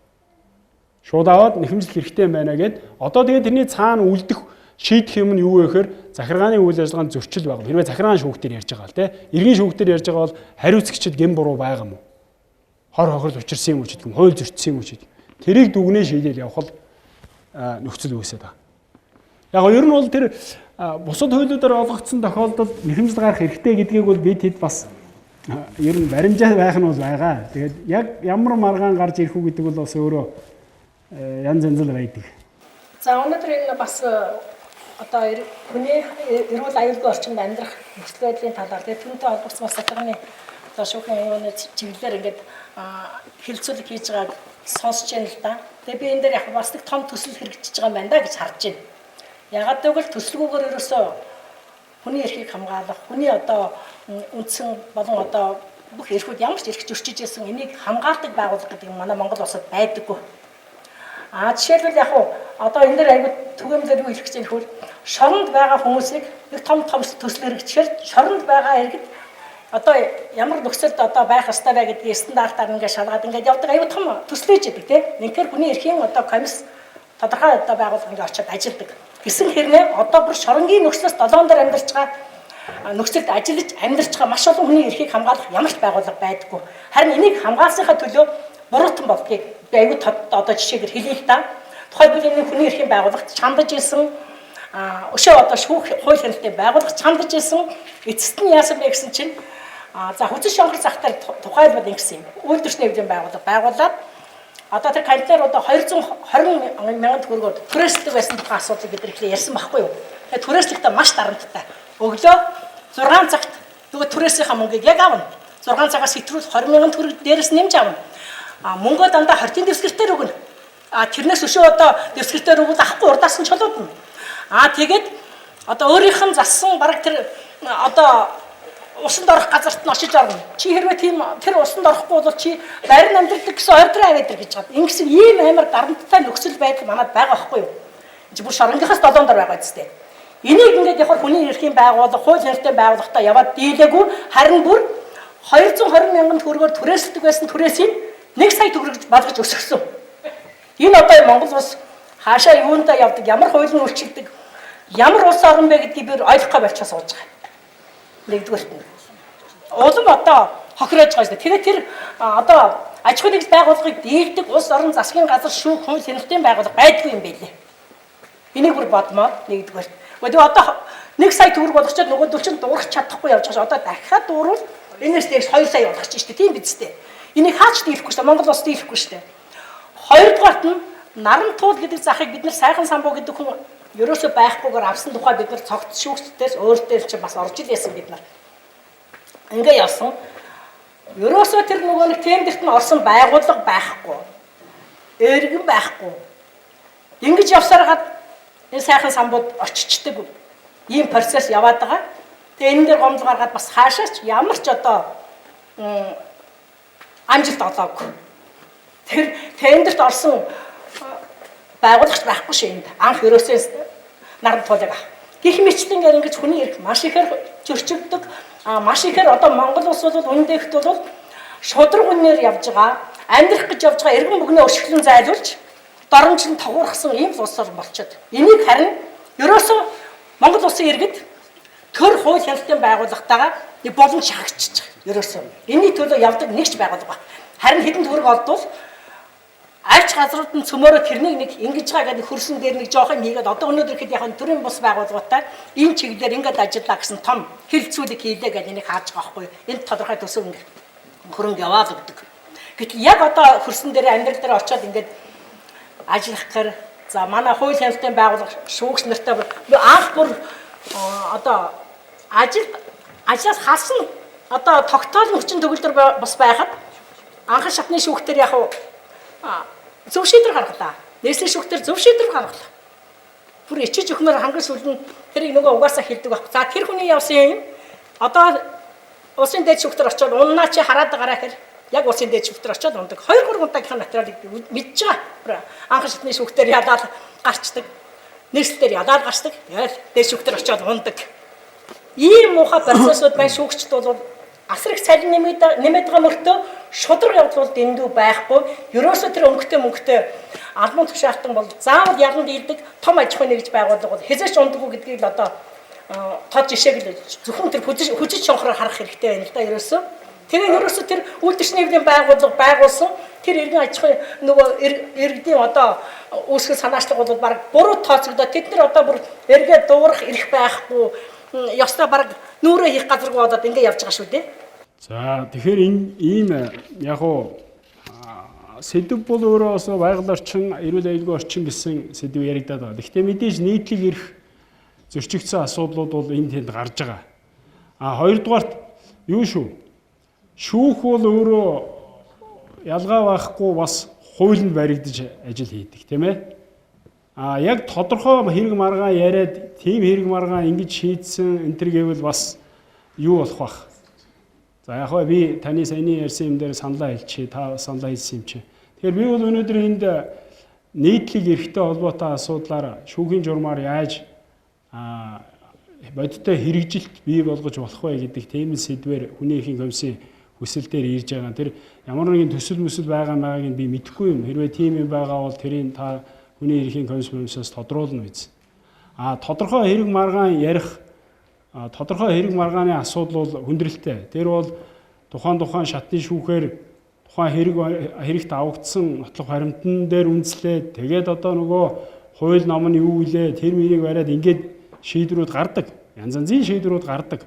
Шууд аваад нэхэмжлэх хэрэгтэй байна гэд одоо тэгээд тэрний цаана үлдэх шийдэх юм нь юу вэ гэхээр захиргааны үйл ажиллагаанд зөрчил байгаа. Хэрвээ захиргааны шүүхтэр ярьж байгаа л тий. Иргэн шүүхтэр ярьж байгаа бол хариуцагчид гэм буруу байгаа юм уу? Хор хохирол учирсан юм уу гэдэг юм, хууль зөрчсөн юм уу гэдэг. Тэрийг дүгнээ шийдэл явах нөхцөл үүсээд байгаа. Яг нь ер нь бол тэр бусад хуулиудаар олгогдсон тохиолдолд нэхэмжил гарах хэрэгтэй гэдгийг бол бид хэд бас ер нь баримжаа байх нь бол байгаа. Тэгээд яг ямар маргаан гарч ирэх үү гэдэг бол бас өөрөө янз янз л байдаг. За өнөөдөр энэ бас одоо хүний эрүүл аюулгүй орчинд амьдрах нөхцөл байдлын талаар тэгээд түүнтэй холбогдсон бас захиргааны одоо шүүхийн юуны чиглэлээр ингээд хэлэлцүүлэг хийж байгааг сонсч байна л да. Тэгээд би энэ дээр яг бас нэг том төсөл хэрэгжиж байгаа юм байна да гэж харж байна. Ягаад гэвэл төслгүүгээр ерөөсөө хүний эрхийг хамгаалах, хүний одоо үндсэн болон одоо бүх эрхүүд ямар ч эрх зөрчиж ирсэн энийг хамгаалдаг байгууллага гэдэг нь манай Монгол улсад байдаггүй. Жишээлбэл яг одоо энэ дээр аягүй түгээмжээр юу хэлэх гэж байна хөл шоронд байгаа хүмүүсийг нэг том төсөл хэрэгжихээр шоронд байгаа иргэд одоо ямар нөхцөлд одоо байх ёстой вэ гэдгийг стандартаар ингээд шалгаад ингээд явдаг аягүй том төсөл хийж байдаг тийм. Нэгхээр хүний эрхийн одоо комисс тодорхой одоо байгууллага ингээд очиод ажилладаг. Гэсэн хэрнээ одоо бүр шоронгийн нөхцлөөс долоон дээр амьдарч байгаа нөхцөлд ажиллаж амьдарч байгаа маш олон хүний эрхийг хамгаалах ямар ч байгууллага байдаггүй. Харин энийг хамгаалсныхаа төлөө буруутан болдгийг би аягүй одоо жишээгээр хэлье л да. Тухайлбал энэ хүний эрхийн байгууллагт чамдаж исэн өшөө одоо шүүх хууль хяналтын байгууллага чамдаж исэн эцэст нь яасан бэ гэсэн чинь за хүчин шонгор захтар тухайлбал ингэсэн юм. Үйлдвэрчний эвлийн байгууллага байгуулад Одоо тэр кандидат одоо 220 мянган төгрөгөөр түрээсдэг байсан тухайн асуудлыг бид ихлэ ярьсан байхгүй юу? Тэгээд түрээслэгтээ маш дарамттай. Өглөө 6 цагт нөгөө түрээсийнхаа мөнгийг яг авна. 6 цагаас сэтгүүл 20 мянган төгрөг дээрээс нэмж авна. Мөнгөө дандаа хортын дэвсгэртээр өгнө. Тэрнээс өшөө одоо дэвсгэртээр өгвөл авахгүй урдаас нь чулуудна. Тэгээд одоо өөрийнх нь зассан бараг тэр одоо усанд орох газарт нь очиж орно. Чи хэрвээ тийм тэр усанд орохгүй бол чи байрны амьдрал гэсэн ойрдроо аваад ир гэж байгаа. Ингэсэн ийм амар дарамттай нөхцөл байдал манад байгаа байхгүй юу? Чи бүр шоронгийнхаас долоон дор байгаа зү. Энийг ингээд яг хүний эрхийн байгууллага, хууль нэртэй байгууллагатай яваад дийлээгүй харин бүр 220 мянган төгрөгөөр түрээсдэг байсан түрээсийг 1 сая төгрөг болгож өсгсөн. Энэ одоо Монгол улс хаашаа юундаа явдаг, ямар хууль нь үйлчилдэг, ямар улс орн бэ гэдгийг бид ойлгохгүй болчихсон сууж байгаа. Нэгдүгээрт нь. Улам одоо хохирож байгаа шүү дээ. Тэгээд тэр одоо аж ахуйн нэгж байгууллагыг дийлдэг улс орон засгийн газар шүүх хууль нэртэй байгууллага байдгүй юм байлээ. Энийг бүр бодмоор нэгдүгээр. Тэгээд одоо 1 сая төгрөг болгочоод нөгөөдөл чинь дуурах чадахгүй явж байгаа. Одоо дахиад дуурвал энэс дэш 2 сая болгочих чинь шүү дээ. Тийм биз дээ. Энийг хаач дийлэхгүй шүү дээ. Монгол улс дийлэхгүй шүү дээ. Хоёрдугаарт нь наран туул гэдэг захыг бид нар сайхан самбуу гэдэг хүн ерөөсөө байхгүйгээр авсан тухай бид нар цогц шүүгчдээс өөртөө ч бас орж ирсэн бид нар. Ингээ явсан. Ерөөсөө тэр нөгөө нэг тендерт нь орсон байгууллага байхгүй. Эргэн байхгүй. Ингэж явсараад энэ сайхан самбууд очичдаг ийм процесс яваад байгаа. Тэгээ энэ дээр гомдол гаргаад бас хаашаач ямар ч одоо амжилт олоогүй. Тэр тендерт орсон байгуулагч байхгүй шүү энд. Анх ерөөсөө наран туулаг ах. Гэх мэтлэнгээр ингэж хүний эрх маш ихээр зөрчигддөг. Маш ихээр одоо Монгол улс бол үндэгт бол шудраг үнээр явж байгаа. Амьдрах гэж явж байгаа эргэн бүгнээ өшгөлөн зайлуулж доромжлон тогуурхсан ийм улсаар болчиход. Энийг харин ерөөсөө Монгол улсын иргэд төр хууль хяналтын байгууллагатайгаа нэг боломж шахагчиж байгаа. Ерөөсөө. Энэний төлөө явдаг нэгч байгууллага байна. Харин хэдэн төгрөг олдвол авч газрууд нь цөмөрөө тэрнийг нэг ингэж байгаа гэдэг хөрсөн дээр нэг жоох юм хийгээд одоо өнөөдөр ихэд яг төрийн бус байгууллагатай энэ чиглэлээр ингэж ажиллаа гэсэн том хилцүүлэг хийлээ гэдэг энийг хааж байгаа байхгүй. Энд тодорхой төсөв ингэ хөрөнгө яваад өгдөг. Гэтэл яг одоо хөрсөн дээр амьдрал дээр очиод ингэж ажиллах гэхээр за манай хууль хяналтын байгууллага шүүгч нартай анх бүр одоо ажлаас халсан одоо тогтоол хүчин төгөлдөр бас байхад анхан шатны шүүгтэр яг зөв шийдвэр гаргалаа. Нийслэлийн шүүгтэр зөв шийдвэр гаргалаа. Бүр ичиж өгмөр хангас үлдэн тэр нөгөө угаасаа хэлдэг байхгүй. За тэр хүний явсан юм. Одоо улсын дэд шүүгтэр очиод уннаа чи хараад байгаараа хэр яг улсын дэд шүүгтэр очиод ундаг. 2-3 удаагийнхаа материалыг мэдж байгаа. Анхан шатны шүүгтэр ядаад гарчдаг. Нийслэлээр ядаад гарчдаг. Тэгэл дэд шүүгтэр очиод ундаг. Ийм муухай процессууд бай шүүгчд бол асар их цалин нэмээд байгаа мөртөө шудраг явдлууд дэндүү байхгүй. Ерөөсөө тэр өнгөтэй албан тушаалтан бол заавал ялан дийлдэг том аж ахуйн нэгж байгууллага бол хязгаарч ундаггүй гэдгийг л одоо тод жишээг л зөвхөн тэр хүчит шонхороор харах хэрэгтэй байна л да ерөөсөө. Тэгээ ерөөсөө тэр үйлдвэрч нийгмийн байгууллага байгуулсан тэр иргэн аж ахуйн нөгөө иргэдийн одоо үүсгэл санаачлага бол баг буруу тооцогдоод тэд нар одоо бүр эргээд дуурах эрх байхгүй. Ёстой баг нүрээ хийх газаргүй болоод ингэ явж байгаа шүү дээ. За тэгэхээр ийм яг уу сэдв бол өөрөө бас байгаль орчин, эрүүл аюулгүй орчин гэсэн сэдв яригадаад байгаа. Гэхдээ мэдээж нийтлэг эрх зөрчигдсөн асуудлууд бол энд тэнд гарч байгаа. Хоёрдугаарт юу шүү? Шүүх бол өөрөө ялгаа байхгүй бас хуулинд баригдаж ажил хийдэг, тийм ээ? Яг тодорхой хэрэг маргаан яриад тийм хэрэг маргаан ингэж шийдсэн энэ төр гэвэл бас юу болох вэ? За яг хөө би таны саяны ярьсан юм дээр саналаа хэлчихье. Та саналаа хэлсэн юм чи. Тэгэхээр би бол өнөөдөр энд нийтлэг эрхтэй холбоотой асуудлаар шүүхийн журмаар яаж бодиттой хэрэгжилт бий болгож болох вэ гэдэг тийм сэдвээр хүний эрхийн комиссийн хүсэл дээр ирж байгаа. Тэр ямар нэгэн төсөл байгаа байгааг нь би мэдэхгүй юм. Хэрвээ тийм юм байгаа бол тэрийг та хүний эрхийн комиссиас тодруулна биз. Тодорхой хэрэг маргаан ярих тодорхой хэрэг маргааны асуудал бол хүндрэлтэй. Тэр бол тухайн шатны шүүхээр тухайн хэрэгт авагдсан нотлох баримтан дээр үндэслээд тэгээд одоо нөгөө хууль ном нь юу вүлээ тэр мөрийг бариад ингээд шийдвэрүүд гардаг. Янз янзын шийдвэрүүд гардаг.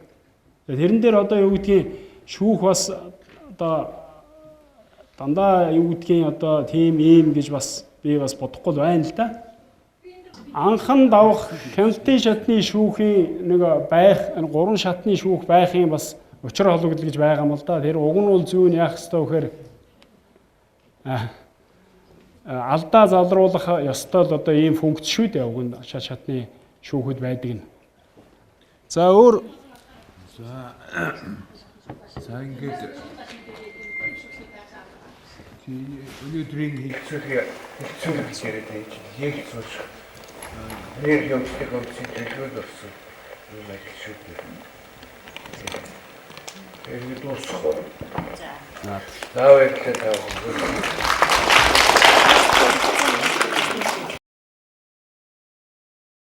Тэрэн дээр одоо юу гэдгийг шүүх бас одоо дандаа юу гэдгийг одоо тийм ийм гэж бас би бас бодохгүй байна л да. Анхан давах хяналтын шатны шүүхийн нэг байх 3 шатны шүүх байхын бас учир холбогдол гэж байгаа юм л да. Тэр уг нь бол зүүн яах ёстой вэхээр алдаа залруулах ёстой л одоо ийм функц шүү дээ уг нь шатны шүүхэд байдаг нь. За өөр За ингээд өнөөдрийн хэлцүүлгээ гэж яриад байж яг цууч нэр юмсдаг өмсөж төлөвлөд орсон юм ажил шүү дээ. Энэ дуусах. За. Наа баярлалаа.